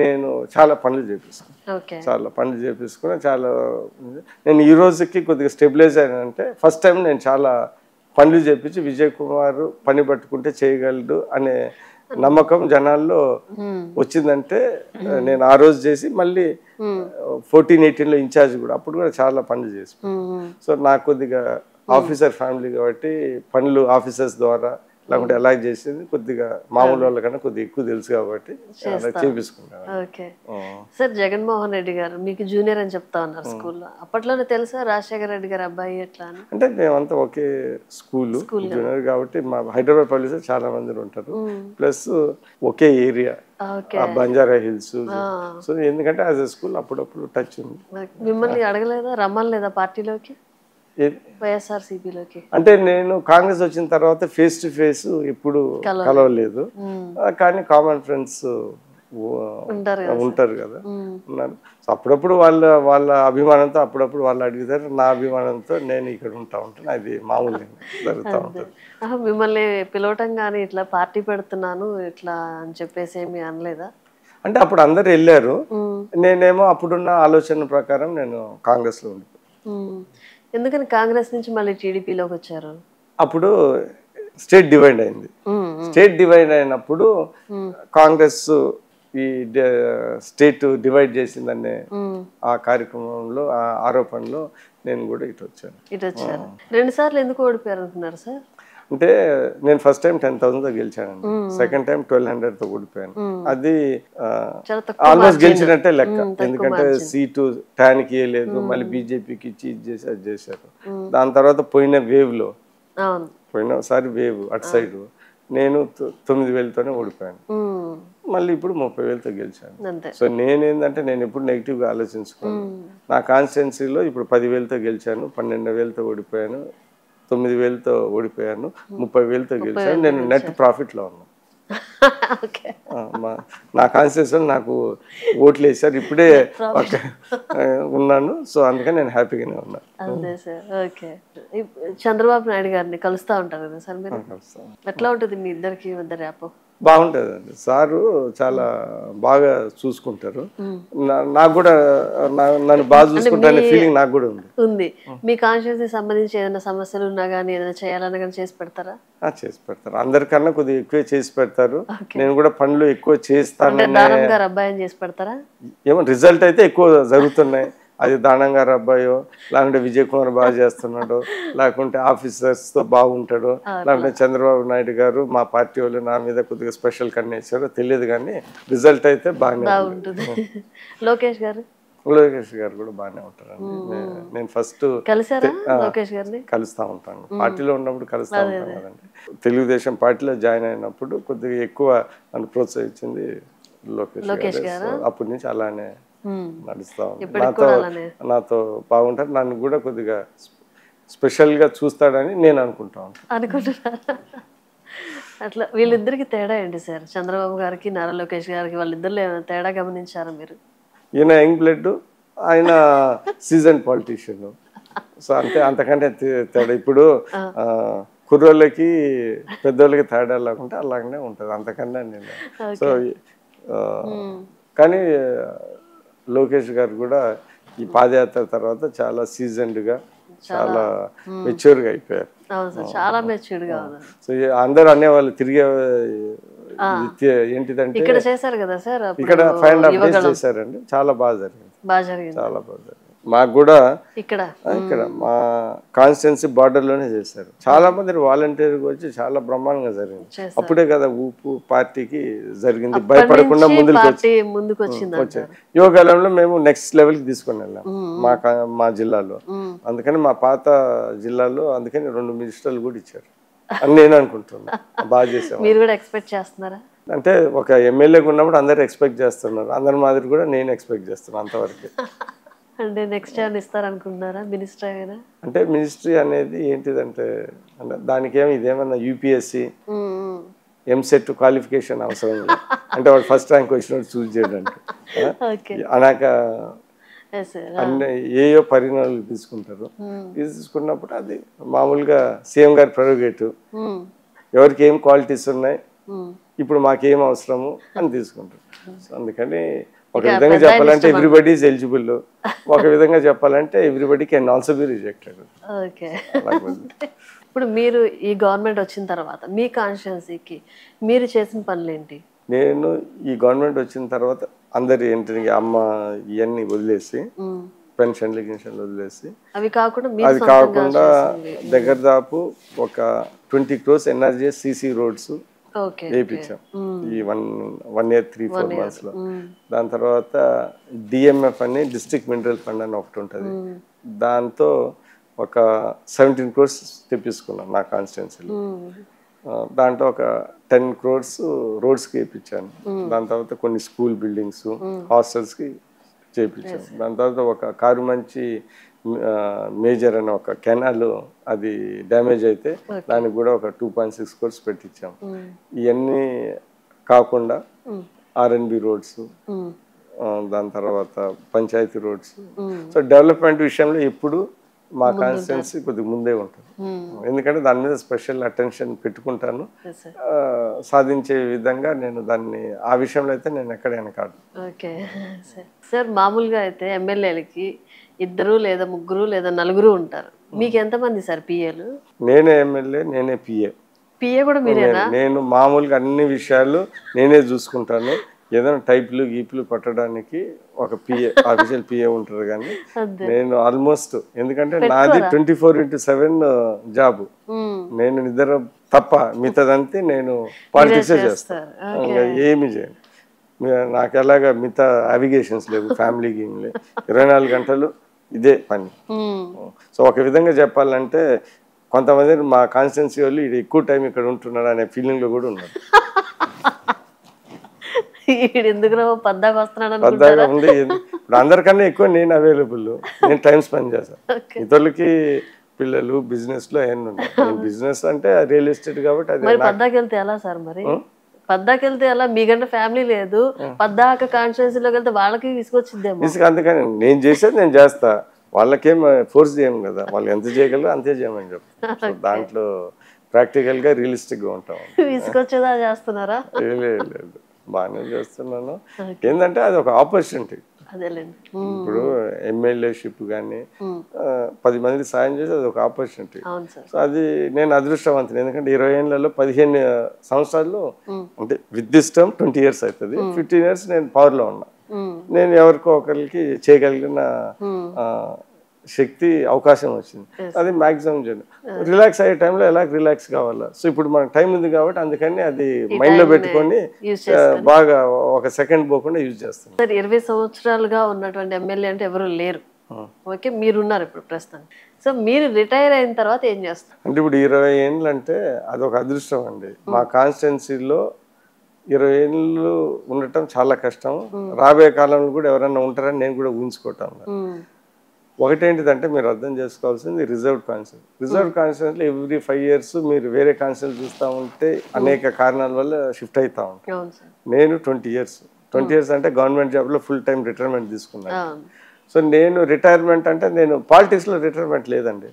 నేను చాలా పనులు చేపించుకున్నా, చాలా నేను ఈ రోజుకి కొద్దిగా స్టెబిలైజ్ అయినంటే ఫస్ట్ టైం నేను చాలా పనులు చేపించి విజయ్ కుమార్ పని పట్టుకుంటే చేయగలడు అనే నమ్మకం జనాల్లో వచ్చిందంటే నేను ఆ రోజు చేసి మళ్ళీ 14-18 లో ఇన్ఛార్జ్ కూడా అప్పుడు కూడా చాలా పనులు చేసి. సో నాకు కొద్దిగా ఆఫీసర్ ఫ్యామిలీ కాబట్టి పనులు ఆఫీసర్స్ ద్వారా లేకుంటే ఎలా చేసేది కొద్దిగా మామూలు వాళ్ళకన్నా కొద్దిగా ఎక్కువ తెలుసు కాబట్టి చేపించుకుంటాను. సార్ జగన్మోహన్ రెడ్డి గారు మీకు జూనియర్ అని చెప్తా ఉన్నారు స్కూల్లో, అప్పట్లోనే తెలుసా రాజశేఖర రెడ్డి గారు అబ్బాయి ఎట్లా అని? అంటే మేమంతా ఒకే స్కూల్ జూనియర్ కాబట్టి మా హైదరాబాద్ పోలీస్ చాలా మంది ఉంటారు, ప్లస్ ఒకే ఏరియా బంజారా హిల్స్. సో ఎందుకంటే యాజ్ ఎ స్కూల్ అప్పుడప్పుడు టచ్ ఉంది. మిమ్మల్ని అడగలేదా, రమ్మలేదా పార్టీలోకి, వైఎస్ఆర్సీపీలోకి? అంటే నేను కాంగ్రెస్ వచ్చిన తర్వాత ఫేస్ టు ఫేస్ ఎప్పుడు కలవలేదు, కానీ కామన్ ఫ్రెండ్స్ ఉంటారు కదా, ఉన్నారు. సో అప్పుడప్పుడు వాళ్ళ అభిమానంతో అప్పుడప్పుడు వాళ్ళు అడుగుతారు, నా అభిమానంతో నేను ఇక్కడ ఉంటాను, అది మామూలు జరుగుతూ ఉంటుంది. మిమ్మల్ని పిలవటం కానీ ఇట్లా పార్టీ పెడుతున్నాను ఇట్లా అని చెప్పేసి ఏమి అనలేదా? అంటే అప్పుడు అందరు వెళ్ళారు, నేనేమో అప్పుడున్న ఆలోచన ప్రకారం నేను కాంగ్రెస్ లో ఉండిపోయాను. ఎందుకని కాంగ్రెస్ నుంచి మళ్ళీ టీడీపీలోకి వచ్చారు? అప్పుడు స్టేట్ డివైడ్ అయింది. స్టేట్ డివైడ్ అయినప్పుడు కాంగ్రెస్ ఈ స్టేట్ డివైడ్ చేసిందనే ఆ కార్యక్రమంలో ఆ ఆరోపణలో నేను కూడా ఇటు వచ్చాను. 2 సార్లు ఎందుకు ఓడిపోయారు అంటున్నారు సార్? అంటే నేను ఫస్ట్ టైం 10,000తో గెలిచానండి, సెకండ్ టైం 1200తో ఓడిపోయాను. అది ఆల్మోస్ట్ గెలిచినట్టే లెక్క, ఎందుకంటే సీటు ట్యాన్కి ఇవ్వలేదు, మళ్ళీ బీజేపీకి ఇచ్చి ఇది చేసి అది చేశారు. దాని తర్వాత పోయినసారి వేవ్ అటు సైడ్ నేను 9,000తోనే ఓడిపోయాను, మళ్ళీ ఇప్పుడు 30,000తో గెలిచాను. సో నేనేంటంటే నేను ఎప్పుడు నెగిటివ్గా ఆలోచించుకోను. నా కాన్స్టిట్యున్సీలో ఇప్పుడు 10,000తో గెలిచాను, 12,000తో ఓడిపోయాను, 9,000తో ఓడిపోయాను, 30,000తో గెలిచాను. నేను నెట్ ప్రాఫిట్లో ఉన్నాను. నా కాన్స్టిట్యూషన్ నాకు ఓట్లు వేసారు, ఇప్పుడే ఉన్నాను. సో అందుకని నేను హ్యాపీగానే ఉన్నాను. అదే సార్. ఓకే, చంద్రబాబు నాయుడు గారిని కలుస్తూ ఉంటారు కదా సార్ మీరు, ఎట్లా ఉంటుంది మీ ఇద్దరికి మధ్య ర్యాపో? బాగుంటుందండి, సారు చాలా బాగా చూసుకుంటారు, నాకు కూడా నన్ను బాగా చూసుకుంటారనే ఫీలింగ్ నాకు కూడా ఉంది. మీ కాన్షియస్ సంబంధించి ఏదైనా సమస్యలు ఉన్నా కానీ ఏదైనా చేయాలన్నా కానీ చేసి పెడతారా? చేసి పెడతారు, అందరికన్నా కొద్దిగా ఎక్కువ చేసి పెడతారు. నేను కూడా పనులు ఎక్కువ చేస్తాను. దానం గారు అబ్బాయిని చేసి పెడతారా? ఏమో రిజల్ట్ అయితే ఎక్కువ జరుగుతున్నాయి, అది దానం గారు అబ్బాయో, లేకుంటే విజయ్ కుమార్ బాగా చేస్తున్నాడు, లేకుంటే ఆఫీసర్స్తో బాగుంటాడు, లేకుంటే చంద్రబాబు నాయుడు గారు మా పార్టీ వాళ్ళు నా మీద కొద్దిగా స్పెషల్ కన్నా ఇచ్చారో తెలియదు, కానీ రిజల్ట్ అయితే బాగుంటుంది. లోకేష్ గారు కూడా బాగానే ఉంటారండి. నేను ఫస్ట్ కలుస్తా ఉంటాను, పార్టీలో ఉన్నప్పుడు కలుస్తా ఉంటాను కదండి. తెలుగుదేశం పార్టీలో జాయిన్ అయినప్పుడు కొద్దిగా ఎక్కువ నన్ను ప్రోత్సహించింది లోకేష్ గారు. అప్పటి నుంచి అలానే నడుస్తా ఉంటాను, నాతో బాగుంటారు, నన్ను కూడా కొద్దిగా స్పెషల్ గా చూస్తాడని నేను అనుకుంటున్నాను. అట్లా వీళ్ళిద్దరికి తేడా ఏంటి సార్? చంద్రబాబు గారికి నారా లోకేష్ గారికి వాళ్ళిద్దరు తేడా గమనించారా మీరు? ఈయన యంగ్ బ్లడ్, ఆయన సీజన్ పాలిటీషియన్. సో అంతకంటే తేడా ఇప్పుడు కుర్రోళ్ళకి పెద్దోళ్ళకి తేడా లేకుంటే అలాగనే ఉంటుంది, అంతకన్నా నేను. సో కానీ లోకేష్ గారు కూడా ఈ పాదయాత్ర తర్వాత చాలా సీజన్డ్గా, చాలా మెచ్యూర్గా అయిపోయారు. సో అందరూ అనేవాళ్ళు తిరిగే ఏంటిదంటే ఇక్కడ చేశారు కదా సార్, ఇక్కడ 5.5 days చేశారండి, చాలా బాగా జరిగింది, చాలా బాగా జరిగింది. మాకు కూడా ఇక్కడ మా కాన్స్టిట్యున్సీ బార్డర్లోనే చేశారు, చాలా మంది వాలంటీర్గా వచ్చి చాలా బ్రహ్మాండంగా జరిగింది. అప్పుడే కదా ఊపు పార్టీకి జరిగింది, భయపడకుండా ముందుకు వచ్చింది. యువకాలంలో మేము నెక్స్ట్ లెవెల్కి తీసుకొని వెళ్ళాం మా జిల్లాలో, అందుకని మా పాత జిల్లాలో అందుకని 2 మినిస్టర్లు కూడా ఇచ్చారు అని నేను అనుకుంటున్నా. బాగా చేసాం. మీరు కూడా ఎక్స్పెక్ట్ చేస్తున్నారా? అంటే ఒక ఎమ్మెల్యేగా ఉన్నప్పుడు అందరు ఎక్స్పెక్ట్ చేస్తున్నారు, అందరి మాదిరి కూడా నేను ఎక్స్పెక్ట్ చేస్తున్నాను అంతవరకు. అంటే నెక్స్ట్ టైం ఇస్తారనుకుంటున్నారా మినిస్టర్ అయినా? అంటే మినిస్ట్రీ అనేది ఏంటిదంటే దానికేమో ఇదేమన్నా యూపీఎస్సి ఎంసెట్ క్వాలిఫికేషన్ అవసరం లేదు, అంటే వాడు ఫస్ట్ ర్యాంక్ వచ్చినట్టు చూస్ చేయడానికి అలాక అన్ని ఏయో పరిణామాలు తీసుకుంటారు. తీసుకున్నప్పుడు అది మామూలుగా సీఎం గారి ప్రెరోగేటివ్, ఎవరికి ఏం క్వాలిటీస్ ఉన్నాయి, ఇప్పుడు మాకేం అవసరము అని తీసుకుంటారు. సో అందుకని ఒక విధంగా చెప్పాలంటే ఎవ్రీబడి ఈజ్ ఎలిజిబుల్, ఒక విధంగా చెప్పాలంటే everybody can also be rejected. ఇప్పుడు మీరు ఈ గవర్నమెంట్ వచ్చిన తర్వాత మీ కాన్స్టిట్యున్సీకి మీరు చేసిన పనులు ఏంటి? నేను ఈ గవర్నమెంట్ వచ్చిన తర్వాత అందరి ఏంటి అమ్మ ఇవన్నీ వదిలేసి, పెన్షన్లు గిన్షన్లు వదిలేసి, అవి కాకుండా దగ్గర దాపు ఒక 20 crores ఎన్ఆర్జీఎస్ సీసీ రోడ్స్ వేయించాం ఈ 1 year 3-4 months లో. దాని తర్వాత డిఎంఎఫ్ అని డిస్ట్రిక్ట్ మినరల్ ఫండ్ అని ఒకటి ఉంటుంది, దాంతో ఒక 17 crores తెప్పించుకున్నాను నా కాన్స్టిట్యున్సీలో. దాంట్లో ఒక 10 crores రోడ్స్కి వేయించాను. దాని తర్వాత కొన్ని స్కూల్ బిల్డింగ్స్, హాస్టల్స్కి చేయించాను. దాని తర్వాత ఒక కారుమంచి మేజర్ అనే ఒక కెనాల్ అది డ్యామేజ్ అయితే దానికి కూడా ఒక 2.6 crores పెట్టించాం. ఇవన్నీ కాకుండా ఆర్ఎన్బి రోడ్స్, దాని తర్వాత పంచాయతీ రోడ్స్. సో డెవలప్మెంట్ విషయంలో ఎప్పుడు మా కాన్స్టిట్యున్సీ కొద్దిగా ముందే ఉంటుంది, ఎందుకంటే దాని మీద స్పెషల్ అటెన్షన్ పెట్టుకుంటాను. సాధించే విధంగా నేను దాన్ని ఆ విషయంలో అయితే నేను ఎక్కడైనా కాదు. ఓకే సార్, మామూలుగా అయితే ఎమ్మెల్యేలకి 2 లేదా 3 లేదా 4 ఉంటారు, మీకు ఎంతమంది సార్ పిఏలు? నేనే ఎమ్మెల్యే, నేనే పిఏ కూడా మీరేనా? నేను మామూలుగా అన్ని విషయాలు నేనే చూసుకుంటాను. ఏదైనా టైప్లు గీపులు కొట్టడానికి ఒక పిఏ, ఆఫీషియల్ పిఏ ఉంటారు, కానీ నేను ఆల్మోస్ట్ ఎందుకంటే నాది 24/7 జాబ్. నేను నిద్ర తప్ప మిగతాదంతా నేను పాలిటిక్సే చేస్తాను, ఇంకా ఏమి చేయను. నాకు ఎలాగా మిగతా అవిగేషన్స్ లేవు, ఫ్యామిలీ గేమ్ లేవు, 24 గంటలు ఇదే పని. సో ఒక విధంగా చెప్పాలంటే కొంతమంది మా కాన్స్టిట్యున్సీ వాళ్ళు ఇది ఎక్కువ టైం ఇక్కడ ఉంటున్నాడు అనే ఫీలింగ్లో కూడా ఉన్నారు. పద్దాగా ఉంది. ఇప్పుడు అందరికన్నా ఎక్కువ నేను అవైలబుల్, నేను టైం స్పెండ్ చేస్తాను. ఇతరులకి పిల్లలు బిజినెస్లో ఏమన్నా ఉన్నాయి. నేను బిజినెస్ అంటే రియల్ ఎస్టేట్ కాబట్టి అది పద్దాకెళ్తే ఎలా సార్? మరి పద్దాకెళ్తే ఎలా? మీకంటే ఫ్యామిలీ లేదు, పద్దాక కాన్స్టిట్యున్సీలోకి వెళ్తే వాళ్ళకి విసుకొచ్చిందేమో. అందుకని నేను చేసేది నేను చేస్తా, వాళ్ళకేం ఫోర్స్ చేయము కదా, వాళ్ళు ఎంత చేయగలరో అంతే చేయమని చెప్తాను. దాంట్లో ప్రాక్టికల్గా రియలిస్టిక్గా ఉంటాం. విసుకొచ్చేదా చేస్తున్నారా? లేదు, బాగానే చేస్తున్నాను. ఏంటంటే అది ఒక ఆపర్చునిటీ. ఇప్పుడు ఎమ్మెల్యేషిప్ కానీ 10 మందికి సాయం చేసి అది ఒక ఆపర్చునిటీ. సో అది నేను అదృష్టవంతుని, ఎందుకంటే 20 ఏళ్లలో 15 సంవత్సరాలు అంటే విత్ దిస్ టర్మ్ 20 years అవుతుంది, 15 years నేను పవర్లో ఉన్నా. నేను ఎవరికో ఒకరికి చేయగలిగిన శక్తి అవకాశం వచ్చింది, అది మ్యాక్సిమం చేయను. రిలాక్స్ అయ్యే టైంలో ఎలా రిలాక్స్ కావాలా, సో ఇప్పుడు మనకు టైం ఉంది కాబట్టి అందుకని అది మైండ్లో పెట్టుకొని బాగా ఒక సెకండ్ పోకుండా యూజ్ చేస్తాను. 20 సంవత్సరాలుగా ఉన్నటువంటి ఎమ్మెల్యే అంటే ఎవరు లేరు, ఓకే, మీరున్నారు ఇప్పుడు ప్రస్తుతం. సో మీరు రిటైర్ అయిన తర్వాత ఏం చేస్తారు? అంటే ఇప్పుడు 20 ఏళ్ళు అంటే అదొక అదృష్టం అండి. మా కాన్స్టిట్యున్సీలో 20 ఏళ్ళు ఉండటం చాలా కష్టం. రాబోయే కాలంలో కూడా ఎవరైనా ఉంటారని నేను కూడా ఊహించుకోవటం. ఒకటేంటిదంటే మీరు అర్థం చేసుకోవాల్సింది రిజర్వ్డ్ కాన్స్టిట్యున్సీ. రిజర్వ్డ్ కాన్స్టిట్యున్సీలో ఎవ్రీ 5 years మీరు వేరే కాన్స్టిట్యున్సీ చూస్తూ ఉంటే అనేక కారణాల వల్ల షిఫ్ట్ అవుతూ ఉంటాను. నేను 20 years అంటే గవర్నమెంట్ జాబ్లో ఫుల్ టైం రిటైర్మెంట్ తీసుకున్నాను. సో నేను రిటైర్మెంట్ అంటే నేను పాలిటిక్స్లో రిటైర్మెంట్ లేదండి,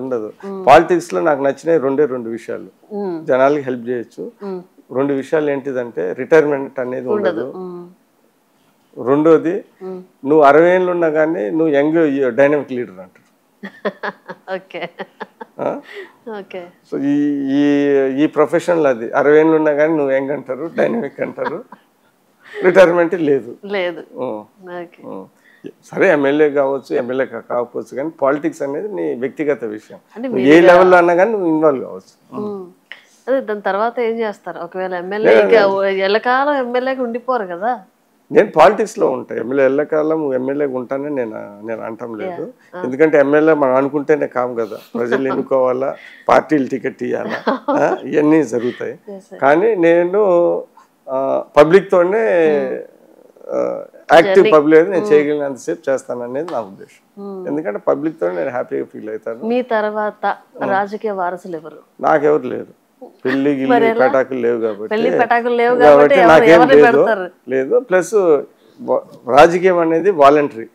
ఉండదు. పాలిటిక్స్లో నాకు నచ్చినవి 2 విషయాలు, జనాలకి హెల్ప్ చేయొచ్చు. 2 విషయాలు ఏంటిదంటే రిటైర్మెంట్ అనేది ఉండదు. రెండోది, నువ్వు 60 ఏళ్ళు ఉన్నా కానీ నువ్వు యంగ్ డైనమిక్ లీడర్ అంటారు. సో ఈ ప్రొఫెషన్లో అది 60 ఏళ్ళు ఉన్నా కానీ నువ్వు యంగ్ అంటారు, డైనమిక్ అంటారు, రిటైర్మెంట్ లేదు. సరే ఎమ్మెల్యే కావచ్చు, ఎమ్మెల్యే కాకపోవచ్చు, కానీ పాలిటిక్స్ అనేది నీ వ్యక్తిగత విషయం. ఏ లెవెల్లో అన్నా కానీ నువ్వు ఇన్వాల్వ్ కావచ్చు. అదే దాని తర్వాత ఏం చేస్తారు? ఒకవేళ ఎమ్మెల్యే ఎల్లకాలం ఎమ్మెల్యేగా ఉండిపోరు కదా. నేను పాలిటిక్స్లో ఉంటాను, ఎమ్మెల్యే ఎల్లకాలం ఎమ్మెల్యేగా ఉంటానని నేను అంటాం లేదు. ఎందుకంటే ఎమ్మెల్యే మనం అనుకుంటేనే కాము కదా, ప్రజలు ఎన్నుకోవాలా, పార్టీలు టికెట్ ఇవ్వాలా, ఇవన్నీ జరుగుతాయి. కానీ నేను పబ్లిక్తోనే యాక్టివ్, పబ్లిక్ నేను చేయగలిగినంతసేపు చేస్తాను అనేది నా ఉద్దేశం. ఎందుకంటే పబ్లిక్తో నేను హ్యాపీగా ఫీల్ అవుతాను. మీ తర్వాత రాజకీయ వారసులు ఎవరు? నాకెవరు లేరు, పెళ్లి గిల్లి పటాకులు లేవు కాబట్టి నాకేం లేదు. ప్లస్ రాజకీయం అనేది వాలంటరీ,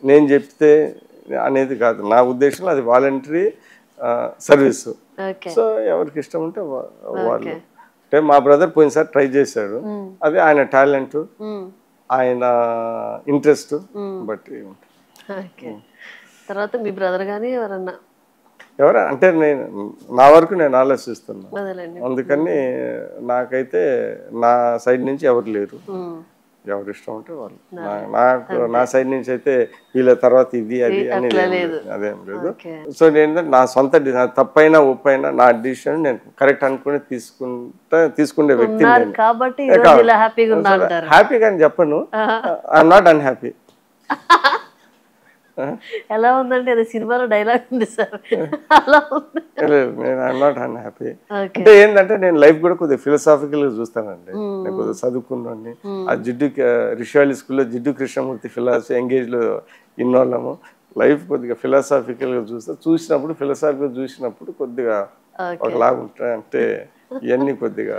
నేను చెప్తే అనేది కాదు. నా ఉద్దేశంలో అది వాలంటరీ సర్వీస్. సో ఎవరికి ఇష్టం ఉంటే వాళ్ళు. అంటే మా బ్రదర్ పోయినసారి ట్రై చేశాడు, అది ఆయన టాలెంట్, ఆయన ఇంట్రెస్ట్ బట్టి. తర్వాత మీ బ్రదర్ గానీ ఎవరా అంటే నా వరకు నేను ఆలోచిస్తున్నా, అందుకని నాకైతే నా సైడ్ నుంచి ఎవరు లేరు, ఎవరు ఇష్టం ఉంటే వాళ్ళు. నా సైడ్ నుంచి అయితే వీళ్ళ తర్వాత ఇది అది అనేది అదేం లేదు. సో నేను నా సొంత తప్పైనా ఒప్పైనా నా డిసిషన్ నేను కరెక్ట్ అనుకుని తీసుకునే వ్యక్తి. హ్యాపీగా అని చెప్పను, ఐఎమ్ నాట్ అన్హ్యాపీ. ఎలా ఉందంటే అది సినిమాలో డైలాగ్ ఉంది సార్, అలా ఉంది. నేను ఐఎమ్ నాట్ అన్హ్యాపీ. అంటే ఏంటంటే నేను లైఫ్ కూడా కొద్దిగా ఫిలసాఫికల్ గా చూస్తానండి. నేను కొద్దిగా చదువుకున్నాను, ఆ రిషివాలి స్కూల్లో జిడ్డు కృష్ణమూర్తి ఫిలాసఫీ ఎంగేజ్ లో ఇన్నోళ్ళము. లైఫ్ కొద్దిగా ఫిలసాఫికల్ గా చూసినప్పుడు ఫిలసాఫికల్ చూసినప్పుడు కొద్దిగా ఒకలాగా ఉంటాయి. అంటే ఇవన్నీ కొద్దిగా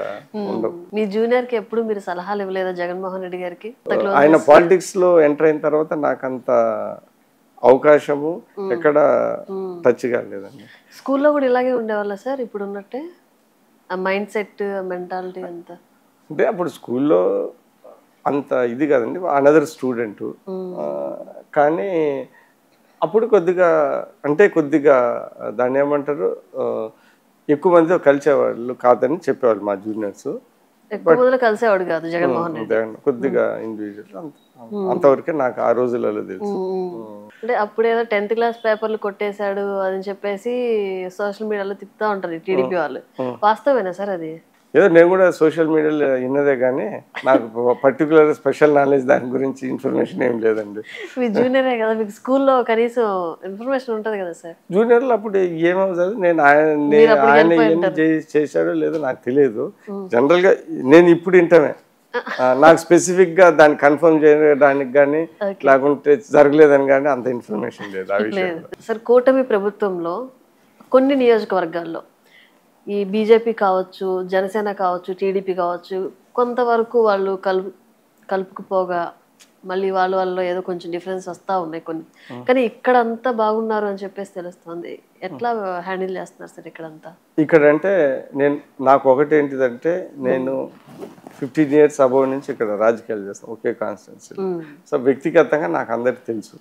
ఉండవు. మీ జూనియర్ కి ఎప్పుడు మీరు సలహాలు ఇవ్వలేదా జగన్మోహన్ రెడ్డి గారికి? ఆయన పాలిటిక్స్ లో ఎంటర్ అయిన తర్వాత నాకంత అవకాశము ఎక్కడ టచ్ కాలేదండి. స్కూల్లో కూడా ఇలాగే ఉండేవాళ్ళ సార్ ఇప్పుడు ఉన్నట్టే ఆ మైండ్ సెట్, మెంటాలిటీ అంతా? అంటే అప్పుడు స్కూల్లో అంత ఇది కదండి, అనదర్ స్టూడెంట్. కానీ అప్పుడు కొద్దిగా దాన్ని ఏమంటారు, ఎక్కువ మందితో కలిసేవాళ్ళు కాదని చెప్పేవాళ్ళు మా జూనియర్స్. ఎక్కువ మందిలో కలిసేవాడు కాదు జగన్మోహన్ రెడ్డి. కొద్దిగా ఇండివిజువల్ అంతవరకే నాకు ఆ రోజులలో తెలుసు. అంటే అప్పుడు ఏదో 10th క్లాస్ పేపర్లు కొట్టేశాడు అని చెప్పేసి సోషల్ మీడియాలో తిప్పుతా ఉంటారు టీడీపీ వాళ్ళు. వాస్తవేనా సార్ అది? ఏదో నేను కూడా సోషల్ మీడియాలో విన్నదే కానీ నాకు పర్టికులర్ స్పెషల్ నాలెడ్జ్ దాని గురించి ఇన్ఫర్మేషన్ ఏం లేదండి. మీ జూనియరే కదా, మీకు స్కూల్లో కనీసం ఇన్ఫర్మేషన్ ఉంటుంది కదా సార్? జూనియర్లు అప్పుడు ఏమవుతుంది, నేను ఆయన ఏం చేశాడో లేదో నాకు తెలియదు. జనరల్గా నేను ఇప్పుడు వింటామే, నాకు స్పెసిఫిక్గా దాన్ని కన్ఫర్మ్ చేయడానికి కానీ లేకుంటే జరగలేదని కానీ అంత ఇన్ఫర్మేషన్ లేదు ఆ విషయంలో. సార్ కూటమి ప్రభుత్వంలో కొన్ని నియోజకవర్గాల్లో ఈ బీజేపీ కావచ్చు, జనసేన కావచ్చు, టీడీపీ కావచ్చు, కొంతవరకు వాళ్ళు కలుపుకుపోగా మళ్ళీ వాళ్ళలో ఏదో కొంచెం డిఫరెన్స్ వస్తూ ఉన్నాయి కొన్ని. కానీ ఇక్కడ అంతా బాగున్నారు అని చెప్పేసి తెలుస్తుంది. ఎట్లా హ్యాండిల్ చేస్తున్నారు సార్ ఇక్కడంతా? ఇక్కడ అంటే నాకు ఒకటి ఏంటిదంటే, నేను 15 years అబౌవ్ నుంచి ఇక్కడ రాజకీయాలు చేస్తాను ఒకే కాన్స్టిట్యున్సీ. సో వ్యక్తిగతంగా నాకు అందరికి తెలుసు.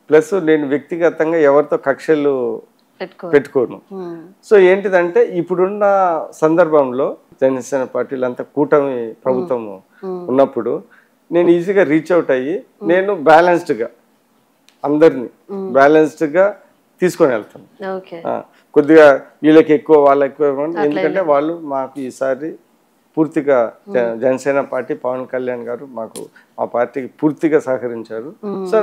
ప్లస్ నేను వ్యక్తిగతంగా ఎవరితో కక్షలు పెట్టుకోను. సో ఏంటిదంటే ఇప్పుడున్న సందర్భంలో జనసేన పార్టీలంతా కూటమి ప్రభుత్వం ఉన్నప్పుడు నేను ఈజీగా రీచ్ అవుట్ అయ్యి నేను బ్యాలెన్స్డ్గా అందరినీ బ్యాలెన్స్డ్గా తీసుకొని వెళ్తాను. కొద్దిగా వీళ్ళకి ఎక్కువ వాళ్ళకి ఎక్కువ, ఎందుకంటే వాళ్ళు మాకు ఈసారి పూర్తిగా జనసేన పార్టీ పవన్ కళ్యాణ్ గారు మాకు మా పార్టీకి పూర్తిగా సహకరించారు. సో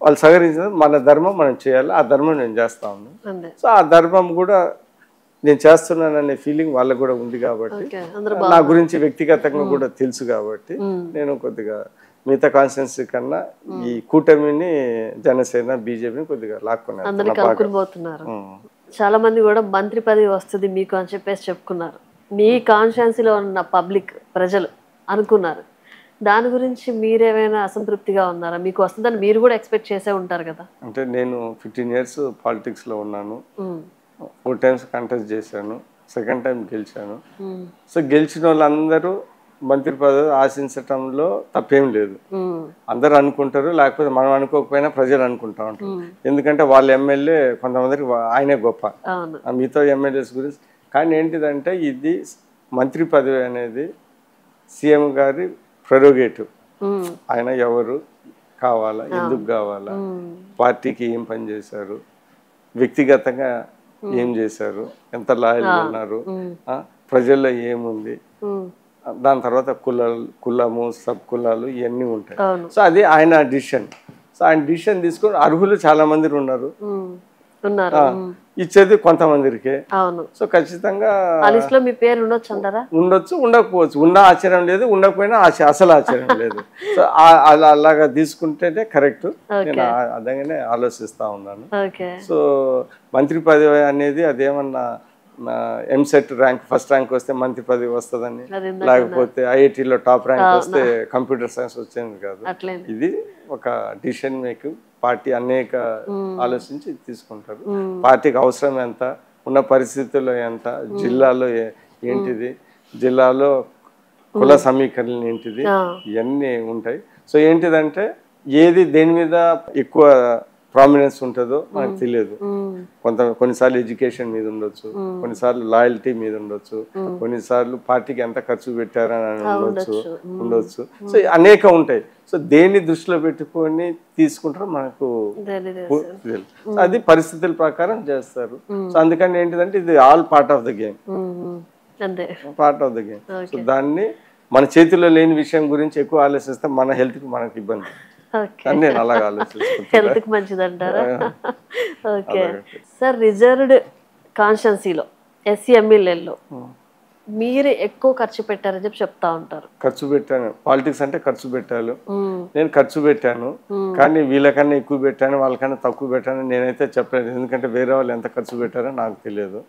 వాళ్ళు సహకరించిన మన ధర్మం మనం చేయాలి, ఆ ధర్మం నేను చేస్తా ఉన్నాను. సో ఆ ధర్మం కూడా నేను చేస్తున్నాననే ఫీలింగ్ వాళ్ళకు కూడా ఉంది కాబట్టి, నా గురించి వ్యక్తిగతంగా కూడా తెలుసు కాబట్టి నేను కొద్దిగా మిగతా కాన్స్టిట్యున్సీ కన్నా ఈ కూటమిని జనసేన బీజేపీని కొద్దిగా లాక్కున్నారు. చాలా మంది కూడా మంత్రి పదవి వస్తుంది మీకు అని చెప్పేసి చెప్పుకున్నారు. మీ కాన్స్టిట్యున్సీలో ఉన్న పబ్లిక్ ప్రజలు అనుకున్నారు. దాని గురించి మీరేమైనా అసంతృప్తిగా ఉన్నారా? మీకు వస్తుందని మీరు కూడా ఎక్స్పెక్ట్ చేసే ఉంటారు కదా. అంటే నేను 15 years పాలిటిక్స్లో ఉన్నాను, 4 times కంటెస్ట్ చేశాను, సెకండ్ టైం గెలిచాను. సో గెలిచిన వాళ్ళందరూ మంత్రి పదవి ఆశించటంలో తప్పేం లేదు. అందరూ అనుకుంటారు, లేకపోతే మనం అనుకోకపోయినా ప్రజలు అనుకుంటా ఉంటారు. ఎందుకంటే వాళ్ళ ఎమ్మెల్యే కొంతమందికి ఆయనే గొప్ప, మిగతా ఎమ్మెల్యేస్ గురించి. కానీ ఏంటిదంటే ఇది మంత్రి పదవి అనేది సీఎం గారి ప్రెరోగేటివ్. ఆయన ఎవరు కావాలా, ఎందుకు కావాలా, పార్టీకి ఏం పని చేశారు, వ్యక్తిగతంగా ఏం చేశారు, ఎంత లాయల్ ఉన్నారు, ప్రజల్లో ఏముంది, దాని తర్వాత కులము సబ్ కులాలు ఇవన్నీ ఉంటాయి. సో అది ఆయన డిసిషన్. సో ఆయన డిసిషన్ తీసుకొని అర్హులు చాలా మంది ఉన్నారు, ఇచ్చేది కొంతమందికే. సో ఖచ్చితంగా మీ పేరు ఉండొచ్చు, ఉండకపోవచ్చు. ఉన్న ఆశ్చర్యం లేదు, ఉండకపోయినా అసలు ఆశ్చర్యం లేదు. సో అలాగా తీసుకుంటేనే కరెక్ట్. నేను అదంగానే ఆలోచిస్తా ఉన్నాను. సో మంత్రి పదవి అనేది అదేమన్నా ఎంసెట్ ర్యాంక్ ఫస్ట్ ర్యాంక్ వస్తే మంత్రి పదవి వస్తుందని, లేకపోతే ఐఐటీలో టాప్ ర్యాంక్ వస్తే కంప్యూటర్ సైన్స్ వచ్చేది కాదు. ఇది ఒక డిసిషన్ మేకింగ్. పార్టీ అనేక ఆలోచించి తీసుకుంటారు. పార్టీకి అవసరం ఎంత, ఉన్న పరిస్థితుల్లో ఎంత, జిల్లాలో ఏంటిది, జిల్లాలో కుల సమీకరణలు ఏంటిది, ఇవన్నీ ఉంటాయి. సో ఏంటిదంటే ఏది దేని మీద ఎక్కువ ప్రామినెన్స్ ఉంటుందో మనకు తెలియదు. కొన్నిసార్లు ఎడ్యుకేషన్ మీద ఉండొచ్చు, కొన్నిసార్లు లాయల్టీ మీద ఉండొచ్చు, కొన్నిసార్లు పార్టీకి ఎంత ఖర్చు పెట్టారని ఉండొచ్చు. సో అనేక ఉంటాయి. సో దేన్ని దృష్టిలో పెట్టుకొని తీసుకుంటారో మనకు అది పరిస్థితుల ప్రకారం చేస్తారు. సో అందుకని ఏంటిదంటే ఇది all part of the game, part of the game. So దాన్ని మన చేతిలో లేని విషయం గురించి ఎక్కువ ఆలోచిస్తే మన హెల్త్ కి మనకు ఇబ్బంది. నేను అలాగ ఆలోచిస్తాను. హెల్త్ కి మంచిది అంటారా? ఓకే సార్, రిజర్వ్డ్ కాన్స్టిట్యున్సీలో ఎస్సీ ఎమ్మెల్యేలో మీరు ఎక్కువ ఖర్చు పెట్టారని చెప్పి చెప్తా ఉంటారు. ఖర్చు పెట్టాను, పాలిటిక్స్ అంటే ఖర్చు పెట్టాను. నేను ఖర్చు పెట్టాను, కానీ వీళ్ళకన్నా ఎక్కువ పెట్టాను, వాళ్ళకన్నా తక్కువ పెట్టాను నేనైతే చెప్పలేదు. ఎందుకంటే వేరే వాళ్ళు ఎంత ఖర్చు పెట్టారో నాకు తెలియదు.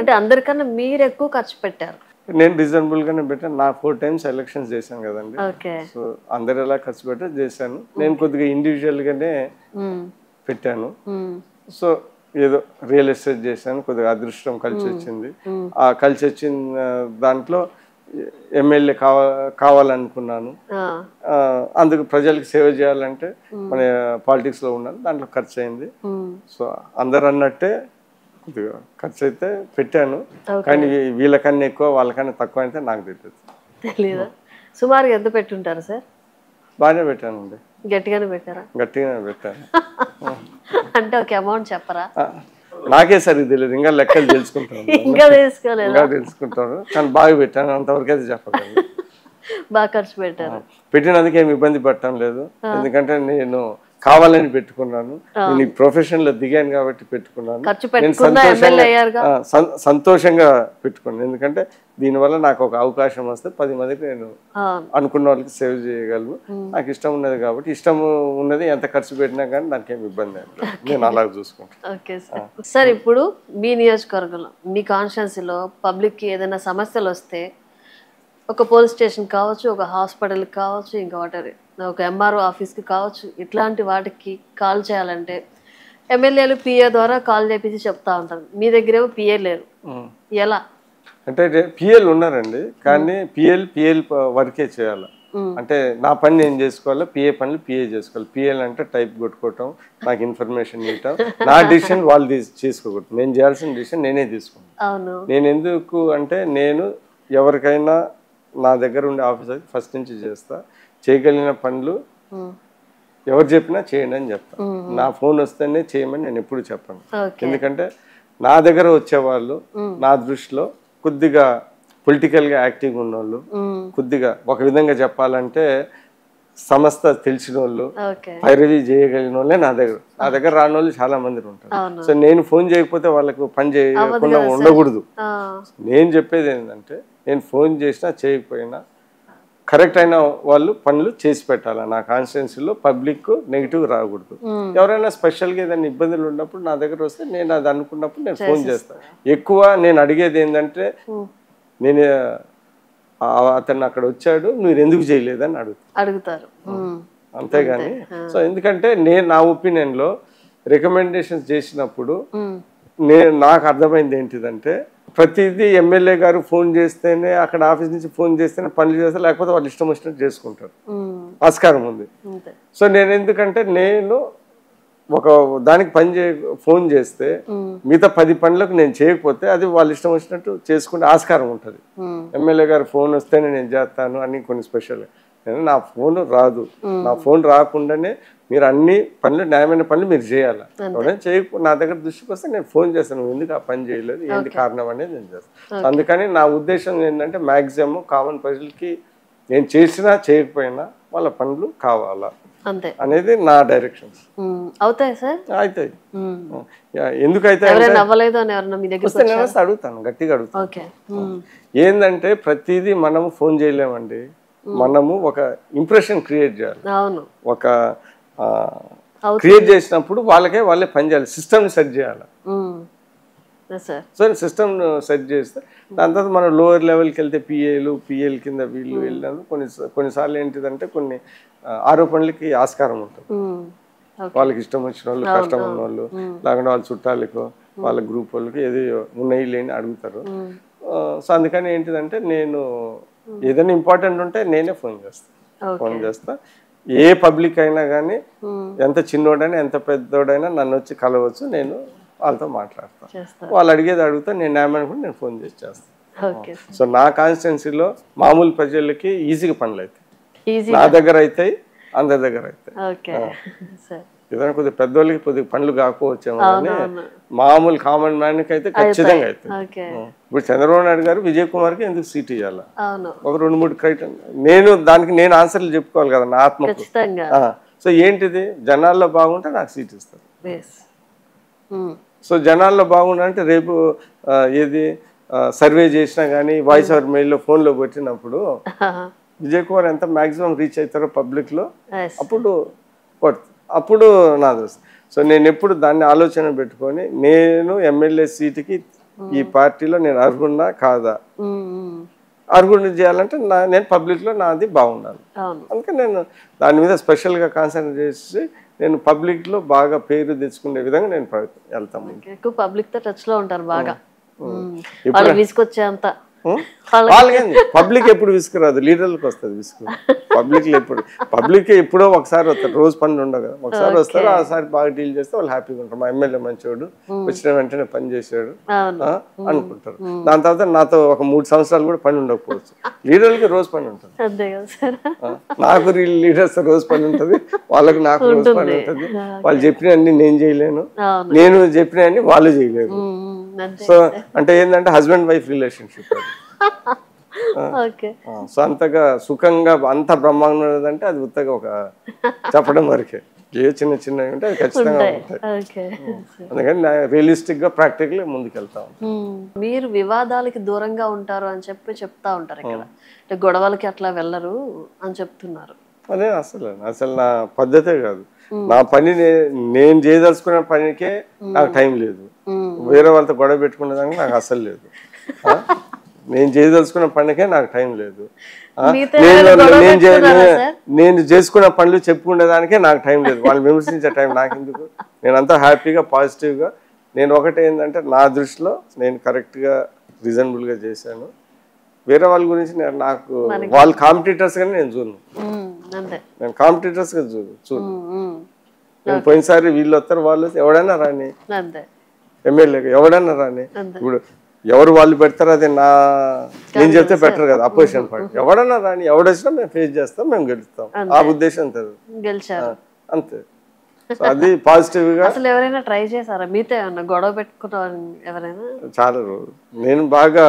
అంటే అందరికన్నా మీరు ఎక్కువ ఖర్చు పెట్టారు. నేను రీజనబుల్ గానే పెట్టాను. నా 4 times ఎలక్షన్స్ చేశాను కదండి. సో అందరు ఎలా ఖర్చు పెట్టా చేశాను. నేను కొద్దిగా ఇండివిజువల్ గానే పెట్టాను. సో ఏదో రియల్ ఎస్టేట్ చేశాను, కొద్దిగా అదృష్టం కలిసి వచ్చింది. ఆ కలిసి వచ్చిన దాంట్లో ఎమ్మెల్యే కావాలనుకున్నాను. అందుకు ప్రజలకు సేవ చేయాలంటే మన పాలిటిక్స్ లో ఉన్నాను, దాంట్లో ఖర్చు అయింది. సో అందరు అన్నట్టే కొద్దిగా ఖర్చు అయితే పెట్టాను, కానీ వీళ్ళకన్నా ఎక్కువ వాళ్ళకన్నా తక్కువ అయితే నాకు తెలియదా? సుమారుగా ఎంత పెట్టుంటారు సార్? బాగానే పెట్టానండి. గట్టిగానే పెట్టారా? గట్టిగానే పెట్టాను. అంటే ఒక అమౌంట్ చెప్పరా? నాకే సరిగ్గా తెలియదు, ఇంకా లెక్కలు తెలుసుకుంటాను. ఇంకా తెలుసుకోలేదు, ఇంకా తెలుసుకుంటాను, కానీ బాగా పెట్టాను, అంతవరకు అయితే చెప్పగలను. బాగా ఖర్చు పెట్టారు. పెట్టినందుకు ఏమి ఇబ్బంది పడటం లేదు, ఎందుకంటే నేను కావాలని పెట్టుకున్నాను. నేను ఈ ప్రొఫెషన్ లో దిగాను కాబట్టి పెట్టుకున్నాను. నేను సంతోషంగా పెట్టుకున్నాను, ఎందుకంటే దీనివల్ల నాకు ఒక అవకాశం వస్తే 10 మందికి నేను అనుకున్న వాళ్ళకి సేవ్ చేయగలను. నాకు ఇష్టం ఉన్నది కాబట్టి, ఇష్టం ఉన్నది ఎంత ఖర్చు పెట్టినా కానీ దానికి ఏమి ఇబ్బంది లేదు, నేను అలా చూసుకుంటాను. Okay sir. సార్ ఇప్పుడు మీ నియోజకవర్గంలో మీ కాన్స్టిట్యున్సీలో పబ్లిక్ కి ఏదైనా సమస్యలు వస్తే, ఒక పోలీస్ స్టేషన్ కావచ్చు, ఒక హాస్పిటల్కి కావచ్చు, ఇంకా వాటర్ ఒక ఎంఆర్ఓ ఆఫీస్కి కావచ్చు, ఇట్లాంటి వాటికి కాల్ చేయాలంటే ఎమ్మెల్యేలు పిఏ ద్వారా కాల్ చేపించి చెప్తా ఉంటారు. మీ దగ్గరేమో పిఏ లేరు, ఎలా? అంటే పిఎల్ ఉన్నారండి, కానీ పిఎల్ వర్కే చేయాలి. అంటే నా పని నేను చేసుకోవాలి, పిఏ పనులు పిఏ చేసుకోవాలి. పిఎల్ అంటే టైప్ కొట్టుకోవటం, నాకు ఇన్ఫర్మేషన్ ఇవ్వటం, నా డిసిషన్ వాళ్ళు చేసుకోకూడదు. నేను చేయాల్సిన డిసిషన్ నేనే తీసుకుంటాను. నేను ఎందుకు అంటే, నేను ఎవరికైనా నా దగ్గర ఉండే ఆఫీసర్ ఫస్ట్ నుంచి చేస్తా, చేయగలిగిన పనులు ఎవరు చెప్పినా చేయండి అని చెప్తాను. నా ఫోన్ వస్తేనే చేయమని నేను ఎప్పుడు చెప్పను, ఎందుకంటే నా దగ్గర వచ్చేవాళ్ళు నా దృష్టిలో కొద్దిగా పొలిటికల్గా యాక్టివ్గా ఉన్నోళ్ళు, కొద్దిగా ఒక విధంగా చెప్పాలంటే సంస్థ తెలిసిన వాళ్ళు, పైరవీ చేయగలిగిన వాళ్ళే నా దగ్గర రాని వాళ్ళు చాలా మంది ఉంటారు. సో నేను ఫోన్ చేయకపోతే వాళ్ళకు పని చేయకుండా ఉండకూడదు. నేను చెప్పేది ఏంటంటే, నేను ఫోన్ చేసినా చేయకపోయినా కరెక్ట్ అయిన వాళ్ళు పనులు చేసి పెట్టాలి. నా కాన్స్టిట్యున్సీలో పబ్లిక్ నెగిటివ్ రాకూడదు. ఎవరైనా స్పెషల్గా ఏదైనా ఇబ్బందులు ఉన్నప్పుడు నా దగ్గర వస్తే నేను అది అనుకున్నప్పుడు నేను ఫోన్ చేస్తాను. ఎక్కువ నేను అడిగేది ఏంటంటే, నేను అతను అక్కడ వచ్చాడు, మీరు ఎందుకు చేయలేదని అడుగుతారు, అంతేగాని. సో ఎందుకంటే నా ఒపీనియన్లో రికమెండేషన్స్ చేసినప్పుడు నాకు అర్థమైంది ఏంటిదంటే, ప్రతిదీ ఎమ్మెల్యే గారు ఫోన్ చేస్తేనే, అక్కడ ఆఫీస్ నుంచి ఫోన్ చేస్తేనే పనులు చేస్తారు, లేకపోతే వాళ్ళు ఇష్టం వచ్చినట్టు చేసుకుంటారు, ఆస్కారం ఉంది. సో నేను ఎందుకంటే, నేను ఒక దానికి ఫోన్ చేస్తే మిగతా 10 పనులకు నేను చేయకపోతే అది వాళ్ళు ఇష్టం వచ్చినట్టు చేసుకుంటే ఆస్కారం ఉంటుంది. ఎమ్మెల్యే గారు ఫోన్ వస్తేనే నేను చేస్తాను అని కొన్ని స్పెషల్. నా ఫోన్ రాదు, నా ఫోన్ రాకుండానే మీరు అన్ని పనులు, న్యాయమైన పనులు మీరు చేయాలి. ఎవరైనా చేయకపోతే నా దగ్గర దృష్టికి వస్తే నేను ఫోన్ చేస్తాను, నువ్వు ఎందుకు ఆ పని చేయలేదు, ఏంటి కారణం అనేది నేను చేస్తాను. అందుకని నా ఉద్దేశం ఏంటంటే, మ్యాక్సిమం కామన్ ప్రజలకి నేను చేసినా చేయకపోయినా వాళ్ళ పనులు కావాలా అనేది నా డైరెక్షన్స్. అవుతాయి సార్, అవుతాయి. ఎందుకైతే అడుగుతాను, గట్టిగా అడుగుతాను. ఏంటంటే ప్రతిదీ మనము ఫోన్ చేయలేమండి, మనము ఒక ఇంప్రెషన్ క్రియేట్ చేయాలి. ఒక క్రియేట్ చేసినప్పుడు వాళ్ళే పని చేయాలి, సిస్టమ్ సెట్ చేయాలి. సో సిస్టమ్ సెట్ చేస్తే దాని తర్వాత మనం లోవర్ లెవెల్కి వెళ్తే పిఎల్ కింద వీళ్ళు వెళ్ళినప్పుడు కొన్నిసార్లు ఏంటిదంటే, కొన్ని ఆరోపణలకి ఆస్కారం ఉంటుంది. వాళ్ళకి ఇష్టం వచ్చిన వాళ్ళు, కష్టం ఉన్న వాళ్ళు, లేకుండా వాళ్ళ చుట్టాలకు, వాళ్ళ గ్రూప్ వాళ్ళకి ఏది ఉన్నాయి లేని అడుగుతారు. సో అందుకని ఏంటిదంటే, నేను ఏదైనా ఇంపార్టెంట్ ఉంటే నేనే ఫోన్ చేస్తా. ఏ పబ్లిక్ అయినా కానీ, ఎంత చిన్నోడైనా ఎంత పెద్దోడైనా నన్ను వచ్చి కలవచ్చు, నేను వాళ్ళతో మాట్లాడతాను. వాళ్ళు అడిగేది అడుగుతా, నేను ఏమనుకుంటే నేను ఫోన్ చేస్తాను. సో నా కాన్స్టిట్యున్సీలో మామూలు ప్రజలకి ఈజీగా పనులు అవుతాయి, నా దగ్గర అవుతాయి, అందరి దగ్గర అవుతాయి. ఏదైనా కొద్దిగా పెద్దోళ్ళకి కొద్దిగా పనులు కాకపోవచ్చేమో, కానీ మామూలు కామన్ మ్యాన్కి అయితే ఖచ్చితంగా అవుతుంది. ఇప్పుడు చంద్రబాబు నాయుడు గారు విజయ్ కుమార్కి ఎందుకు సీట్ ఇవ్వాలి, ఒక 2-3 క్రైటీరియా నేను ఆన్సర్లు చెప్పుకోవాలి కదా నా ఆత్మకు. సో ఏంటిది, జనాల్లో బాగుంటే నాకు సీట్ ఇస్తారు. సో జనాల్లో బాగుండాలంటే రేపు ఏది సర్వే చేసినా కానీ, వాయిస్ ఓవర్ మెయిల్లో ఫోన్లో పెట్టినప్పుడు విజయ్ కుమార్ ఎంత మాక్సిమం రీచ్ అవుతారో పబ్లిక్లో, అప్పుడు నా దోస్తు. సో నేను ఎప్పుడు దాన్ని ఆలోచన పెట్టుకొని, నేను ఎమ్మెల్యే సీటుకి ఈ పార్టీలో నేను అర్హున్నా కాదా, అర్హుడిని చేయాలంటే నేను పబ్లిక్లో నాది బాగుండాలి. అందుకే నేను దాని మీద స్పెషల్గా కాన్సన్ట్రేట్ చేసి, నేను పబ్లిక్లో బాగా పేరు తెచ్చుకునే విధంగా నేను వెళ్తాను. పబ్లిక్ తో టచ్ లో ఉంటారు బాగా, వాళ్ళకి పబ్లిక్ ఎప్పుడు విసుకురాదు, లీడర్లకు వస్తుంది విసుకు. పబ్లిక్ ఎప్పుడో ఒకసారి వస్తారు, రోజు పనులు ఉండవు కదా, ఒకసారి వస్తారు, ఆసారి బాగా డీల్ చేస్తే వాళ్ళు హ్యాపీగా ఉంటారు. మా ఎమ్మెల్యే మంచివాడు, వచ్చిన వెంటనే పని చేసాడు అనుకుంటారు. దాని తర్వాత నాతో ఒక 3 సంవత్సరాలు కూడా పని ఉండకపోవచ్చు. లీడర్లకి రోజు పని ఉంటుంది. నాకు లీడర్స్ రోజు పని ఉంటుంది, వాళ్ళకి నాకు రోజు పని ఉంటుంది. వాళ్ళు చెప్పినవన్నీ నేను చేయలేను, నేను చెప్పినవన్నీ వాళ్ళు చేయలేరు. సో అంటే ఏంటంటే హస్బెండ్ వైఫ్ రిలేషన్షిప్ అది. సో అంతగా సుఖంగా అంత బ్రహ్మాండం అంటే అది ఉత్తగా ఒక చెప్పడం వరకే. ఏ చిన్న చిన్నవి ఉంటే అది ఖచ్చితంగా ఉంటాయి. అందుకని రియలిస్టిక్ గా ప్రాక్టికల్ ముందుకెళ్తాం. మీరు వివాదాలకి దూరంగా ఉంటారు అని చెప్తా ఉంటారు ఇక్కడ, అంటే గొడవలకి అట్లా వెళ్ళరు అని చెప్తున్నారు. అదే అసలు నా పద్ధతే కాదు. నా పని నేను చేయదలుచుకున్న పనికే నాకు టైం లేదు, వేరే వాళ్ళతో గొడవ పెట్టుకునేదానికి నాకు అసలు లేదు. నేను చేయదలుచుకున్న పనికే నాకు టైం లేదు. నేను చేసుకున్న పనులు చెప్పుకునేదానికే నాకు టైం లేదు. వాళ్ళు విమర్శించే టైం నాకు ఎందుకు? నేనంతా హ్యాపీగా పాజిటివ్గా, నేను ఒకటి ఏంటంటే నా దృష్టిలో నేను కరెక్ట్గా రీజనబుల్గా చేశాను. వేరే వాళ్ళ గురించి నాకు వాళ్ళు కాంపిటీటర్స్ కానీ నేను చూడను, నేను కాంపిటీటర్స్ గా చూడను. నేను పోయినసారి వీళ్ళు వస్తారు, వాళ్ళు ఎవడైనా రాని, ఎమ్మెల్యేగా ఎవడైనా రాని, ఇప్పుడు ఎవరు వాళ్ళు పెడతారు అది నేను చెప్తే బెటర్ కదా. అపోజిషన్ పార్టీ ఎవడన్నా రాని, ఎవడొచ్చినా మేము ఫేస్ చేస్తాం, మేము గెలుస్తాం, ఆ ఉద్దేశం అంతే. అది పాజిటివ్ గా. అసలు ఎవరైనా ట్రై చేశారా మీతో ఏమన్నా గొడవ పెట్టుకున్నారు ఎవరైనా? చాలా రోజు నేను బాగా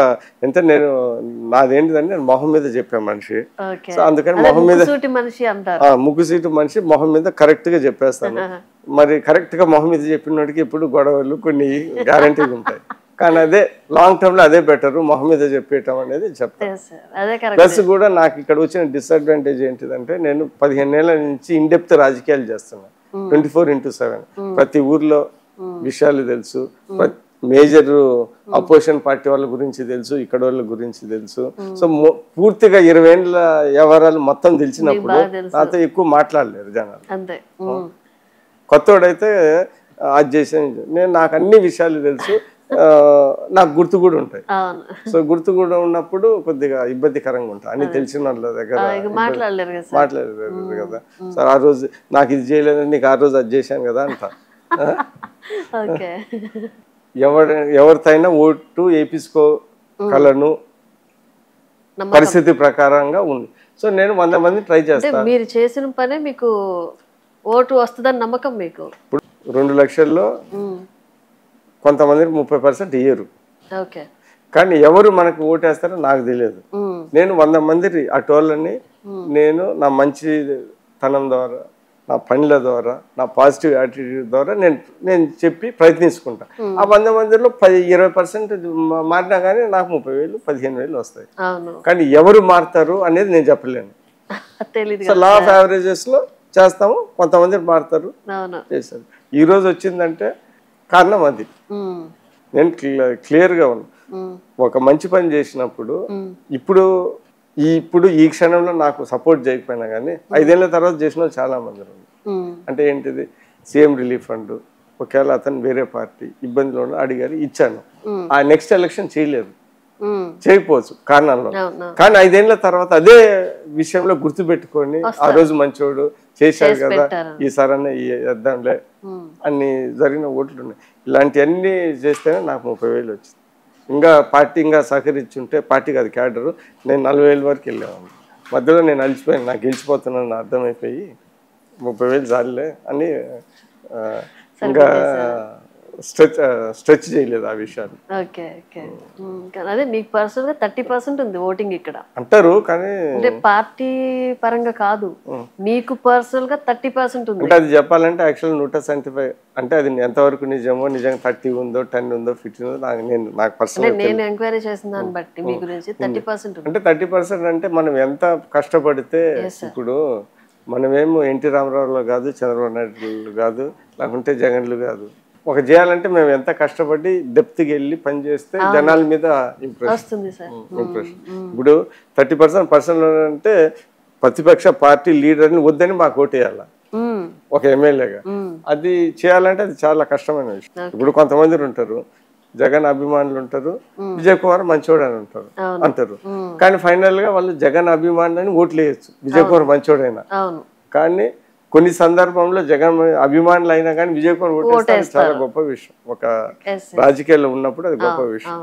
నేను నాదేంటిదంటే నేను మొహం మీద చెప్పే మనిషి, సో అందుకని మొహం మీద మనిషి అంటారు, ముగ్గుసీటు మనిషి, మొహం మీద కరెక్ట్ గా చెప్పేస్తాను. మరి కరెక్ట్ గా మొహం మీద చెప్పినోడికి ఇప్పుడు గొడవలు కొన్ని గ్యారంటీగా ఉంటాయి, కానీ అదే లాంగ్ టర్మ్ లో అదే బెటర్, మొహం మీద చెప్పేయటం అనేది చెప్తాను. ప్లస్ కూడా నాకు ఇక్కడ వచ్చిన డిసడ్వాంటేజ్ ఏంటిదంటే నేను 15 ఏళ్ల నుంచి ఇన్డెప్త్ రాజకీయాలు చేస్తున్నాను, 24/7. ప్రతి ఊర్లో విషయాలు తెలుసు, మేజర్ అపోజిషన్ పార్టీ వాళ్ళ గురించి తెలుసు, ఇక్కడ వాళ్ళ గురించి తెలుసు. సో పూర్తిగా 20 ఏళ్ళ వ్యవహారాలు మొత్తం తెలిసినప్పుడు నాతో ఎక్కువ మాట్లాడలేరు జనాలు. కొత్తోడైతే అది చేసాను నేను, నాకు అన్ని విషయాలు తెలుసు, నాకు గుర్తు కూడా ఉంటాయి. సో గుర్తు కూడా ఉన్నప్పుడు కొద్దిగా ఇబ్బందికరంగా ఉంటాయి, అన్ని తెలిసిన వాళ్ళ దగ్గర మాట్లాడలేరు కదా. సో ఆ రోజు నాకు ఇది చేయలేదని నీకు ఆ రోజు అది చేశాను కదా అంట. ఎవరితైనా ఓటు వేయించుకోగలను పరిస్థితి ప్రకారంగా ఉంది. సో నేను 100 మంది ట్రై చేస్తాను. మీరు చేసిన పనే మీకు ఓటు వస్తుందని నమ్మకం మీకు? ఇప్పుడు 2 లక్షల్లో కొంతమందికి 30% ఇయ్యరు, కానీ ఎవరు మనకు ఓటేస్తారో నాకు తెలియదు. నేను 100 మంది అటోళ్ళని నేను నా మంచితనం ద్వారా, నా పనుల ద్వారా, నా పాజిటివ్ యాటిట్యూడ్ ద్వారా నేను చెప్పి ప్రయత్నించుకుంటా. ఆ 100 మందిలో 20% మారినా కానీ నాకు 30,000 15,000 వస్తాయి. కానీ ఎవరు మారుతారు అనేది నేను చెప్పలేను. సో లా ఆఫ్ యావరేజెస్ లో చేస్తాము, కొంతమంది మారుతారు, చేశారు. ఈ రోజు వచ్చిందంటే కారణం అది. నేను క్లియర్గా ఉన్నా, ఒక మంచి పని చేసినప్పుడు ఇప్పుడు ఈ క్షణంలో నాకు సపోర్ట్ చేయకపోయినా కానీ 5 ఏళ్ల తర్వాత చేసిన వాళ్ళు చాలా మంది ఉన్నారు. అంటే ఏంటిది, సీఎం రిలీఫ్ ఫండ్ ఒకవేళ అతను వేరే పార్టీ ఇబ్బందిలో అడిగారు, ఇచ్చాను. ఆ నెక్స్ట్ ఎలక్షన్ చేయలేదు, చేయకపోవచ్చు కారణాల్లో, కానీ 5 ఏళ్ల తర్వాత అదే విషయంలో గుర్తు పెట్టుకొని ఆ రోజు మంచోడు చేశారు కదా, ఈసారి అన్న వేద్దాంలే అన్ని జరిగిన ఓట్లు ఉన్నాయి. ఇలాంటివన్నీ చేస్తేనే నాకు 30,000 వచ్చింది. ఇంకా పార్టీ ఇంకా సహకరించుంటే, పార్టీ కాదు క్యాడరు, నేను 40,000 వరకు వెళ్ళేవాడిని. మధ్యలో నేను అలసిపోయాను, నాకు గెలిచిపోతున్నాను అర్థమైపోయి 30,000 చాలులే అని ఇంకా స్ట్రెచ్ చేయలేదు ఆ విషయాలు. అదే మీకు పర్సనల్ గా 30% ఉంది ఓటింగ్ ఇక్కడ అంటారు, కానీ అంటే పార్టీ పరంగా కాదు, మీకు పర్సనల్ గా 30% ఉంది. అంటే అది చెప్పాలంటే యాక్చువల్ 175, అంటే అది ఎంతవరకు నిజమో, నిజంగా 30 ఉందో 10 ఉందో 15 ఉందో నాకు పర్సనల్ నేను ఎంక్వైరీ చేసిన దాన్ని బట్టి మీ గురించి 30% అంటే 30% అంటే మనం ఎంత కష్టపడితే, ఇప్పుడు మనమేమో ఎన్టీ రామారావులో కాదు, చంద్రబాబు నాయుడు కాదు, లేకుంటే జగన్లు కాదు, ఒక చేయాలంటే మేము ఎంత కష్టపడి డెప్త్కి వెళ్ళి పని చేస్తే జనాల మీద ఇంప్రెషన్. ఇప్పుడు 30% పర్సనల్ అంటే ప్రతిపక్ష పార్టీ లీడర్ని వద్దని మాకు ఓటేయాల ఒక ఎమ్మెల్యేగా, అది చేయాలంటే అది చాలా కష్టమైన విషయం. ఇప్పుడు కొంతమంది ఉంటారు, జగన్ అభిమానులు ఉంటారు, విజయ్ కుమార్ మంచోడు అని అంటారు. కానీ ఫైనల్ గా వాళ్ళు జగన్ అభిమానులని ఓట్లు వేయచ్చు, విజయ్ కుమార్ మంచోడైనా. కానీ కొన్ని సందర్భంలో జగన్ అభిమానులు అయినా కానీ విజయ్ కుమార్ ఓటేస్తారు, చాలా గొప్ప విషయం. ఒక రాజకీయాల్లో ఉన్నప్పుడు అది గొప్ప విషయం.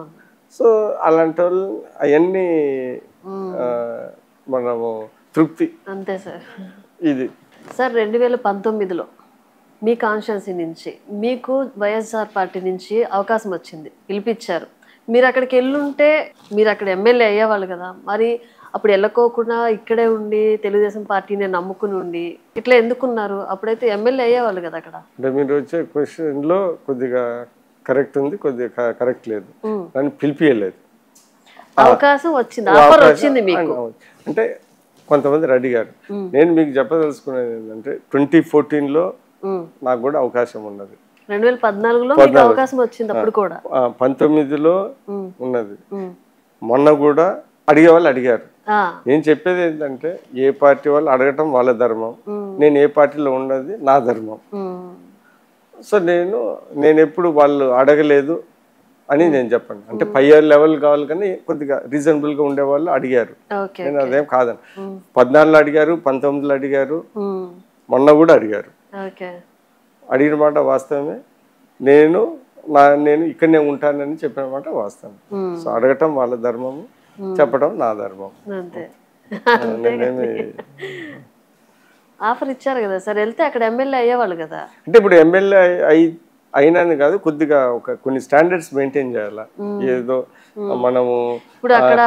సో అలాంటి వాళ్ళు అవన్నీ మనము తృప్తి. అంతే సార్. ఇది సార్ 2019లో మీ కాన్స్టిట్యున్సీ నుంచి మీకు వైఎస్ఆర్ పార్టీ నుంచి అవకాశం వచ్చింది, పిలిపించారు. మీరు అక్కడికి వెళ్ళుంటే మీరు అక్కడ ఎమ్మెల్యే అయ్యేవాళ్ళు కదా, మరి అప్పుడు వెళ్ళకోకుండా ఇక్కడే ఉండి తెలుగుదేశం పార్టీని నమ్ముకుని ఉండి ఇట్లా ఎందుకున్నారు? అప్పుడైతే ఎమ్మెల్యే అయ్యేవాళ్ళు కదా అక్కడ. అంటే మీరు వచ్చే క్వశ్చన్లో కొద్దిగా కరెక్ట్ ఉంది, కొద్దిగా కరెక్ట్ లేదు. దాన్ని పిలిపియలేదు. అవకాశం వచ్చింది, ఆఫర్ వచ్చింది మీకు. అంటే కొంతమంది అడిగారు. నేను మీకు చెప్పదలుచుకునేది ఏంటంటే 2014లో నాకు కూడా అవకాశం ఉన్నది. 2014లో మీకు అవకాశం వచ్చింది, అప్పుడు కూడా 19లో ఉన్నది. మొన్న కూడా అడిగే వాళ్ళు అడిగారు. నేను చెప్పేది ఏంటంటే ఏ పార్టీ వాళ్ళు అడగటం వాళ్ళ ధర్మం, నేను ఏ పార్టీలో ఉన్నది నా ధర్మం. సో నేను ఎప్పుడు వాళ్ళు అడగలేదు అని నేను చెప్పండి. అంటే పై లెవెల్ కావాలి కానీ కొద్దిగా రీజనబుల్ గా ఉండే వాళ్ళు అడిగారు, నేను అదేం కాదని. 14లో అడిగారు, 19లో అడిగారు, మొన్న కూడా అడిగారు. అడిగిన మాట వాస్తవమే. నేను ఇక్కడనే ఉంటానని చెప్పిన మాట వాస్తవం. సో అడగటం వాళ్ళ ధర్మము, చెప్పడం నా ధర్మం. ఆఫర్ ఇచ్చారు కదా సార్, వెళ్తే అక్కడ ఎమ్మెల్యే అయ్యేవాళ్ళు కదా. అంటే ఇప్పుడు ఎమ్మెల్యే అయినాను కాదు, కొద్దిగా కొన్ని స్టాండర్డ్స్ మెయింటైన్ చేయాలా. ఏదో మనము ఇప్పుడు అక్కడ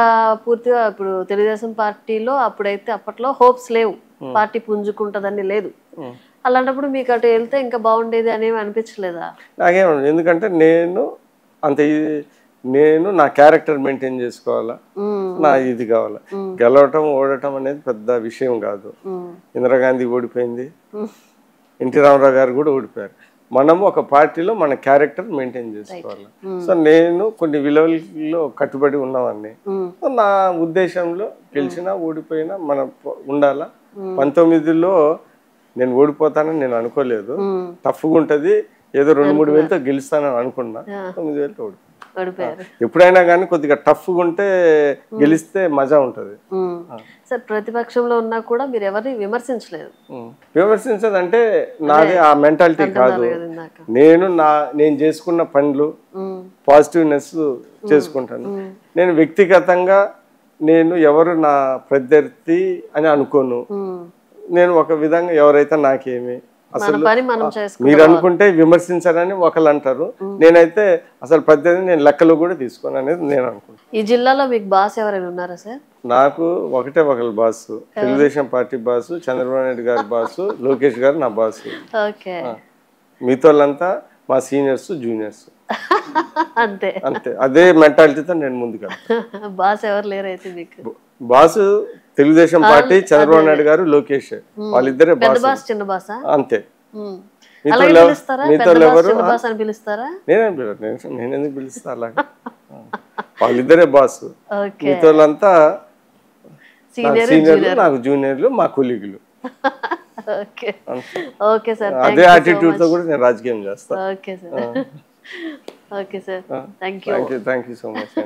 పూర్తిగా ఇప్పుడు తెలుగుదేశం పార్టీలో అప్పుడైతే అప్పట్లో హోప్స్ లేవు, పార్టీ పుంజుకుంటదని లేదు. అలాంటప్పుడు మీకు అటు వెళ్తే ఇంకా బాగుండేది అనేవి అనిపించలేదా? నాకేమన్నా, ఎందుకంటే నేను నా క్యారెక్టర్ మెయింటైన్ చేసుకోవాలా, నా ఇది కావాలా. గెలవటం ఓడటం అనేది పెద్ద విషయం కాదు. ఇందిరాగాంధీ ఓడిపోయింది, ఎన్టీ రామారావు గారు కూడా ఓడిపోయారు. మనము ఒక పార్టీలో మన క్యారెక్టర్ మెయింటైన్ చేసుకోవాలి. సో నేను కొన్ని విలువల్లో కట్టుబడి ఉన్నవాడిని. నా ఉద్దేశంలో గెలిచినా ఓడిపోయినా మనం ఉండాలా. 19లో నేను ఓడిపోతానని నేను అనుకోలేదు. టఫ్గా ఉంటుంది, ఏదో 2-3 వేలతో గెలుస్తానని అనుకున్నా. 9 వేలతో ఓడిపోయారు. ఎప్పుడైనా కానీ కొద్దిగా టఫ్గా ఉంటే గెలిస్తే మజా ఉంటుంది. సార్ ప్రతిపక్షంలో ఉన్నా కూడా మీరు ఎవరిని విమర్శించలేదు. విమర్శించదంటే నాది ఆ మెంటాలిటీ కాదు. నేను చేసుకున్న పనులు పాజిటివ్నెస్ చేసుకుంటాను. నేను వ్యక్తిగతంగా ఎవరు నా ప్రత్యర్థి అని అనుకోను. నేను ఒక విధంగా ఎవరైతే నాకేమి అసలు మీరు అనుకుంటే విమర్శించారని ఒకళ్ళు అంటారు, నేనైతే అసలు ప్రత్యేకంగా నేను లెక్కలో కూడా తీసుకోను అనేది నేను అనుకుంటాను. ఈ జిల్లాలో మీకు బాస్ ఎవరైనా ఉన్నారా సార్? నాకు ఒకళ్ళు boss, Telugu Desam party boss, Chandrababu Naidu గారి బాసు, లోకేష్ గారు నా బాసు. మిగతా వాళ్ళంతా మా సీనియర్స్ జూనియర్స్. అంతే అంతే, అదే మెంటాలిటీతో నేను ముందుకు వెళ్తాను. బాస్ ఎవరు లేరైతే మీకు? బాసు తెలుగుదేశం పార్టీ, చంద్రబాబు నాయుడు గారు, లోకేష్, వాళ్ళిద్దరే బాస్. చిన్న బాస్ అంతే. నేనెందుకు పిలుస్తా అలాగా? వాళ్ళిద్దరే బాస్. మిగతా వాళ్ళంతా సీనియర్లు, నాకు జూనియర్లు, మా కొలీగులు. అదే యాటిట్యూడ్ తో కూడా నేను రాజకీయం చేస్తాను. Thank you so much.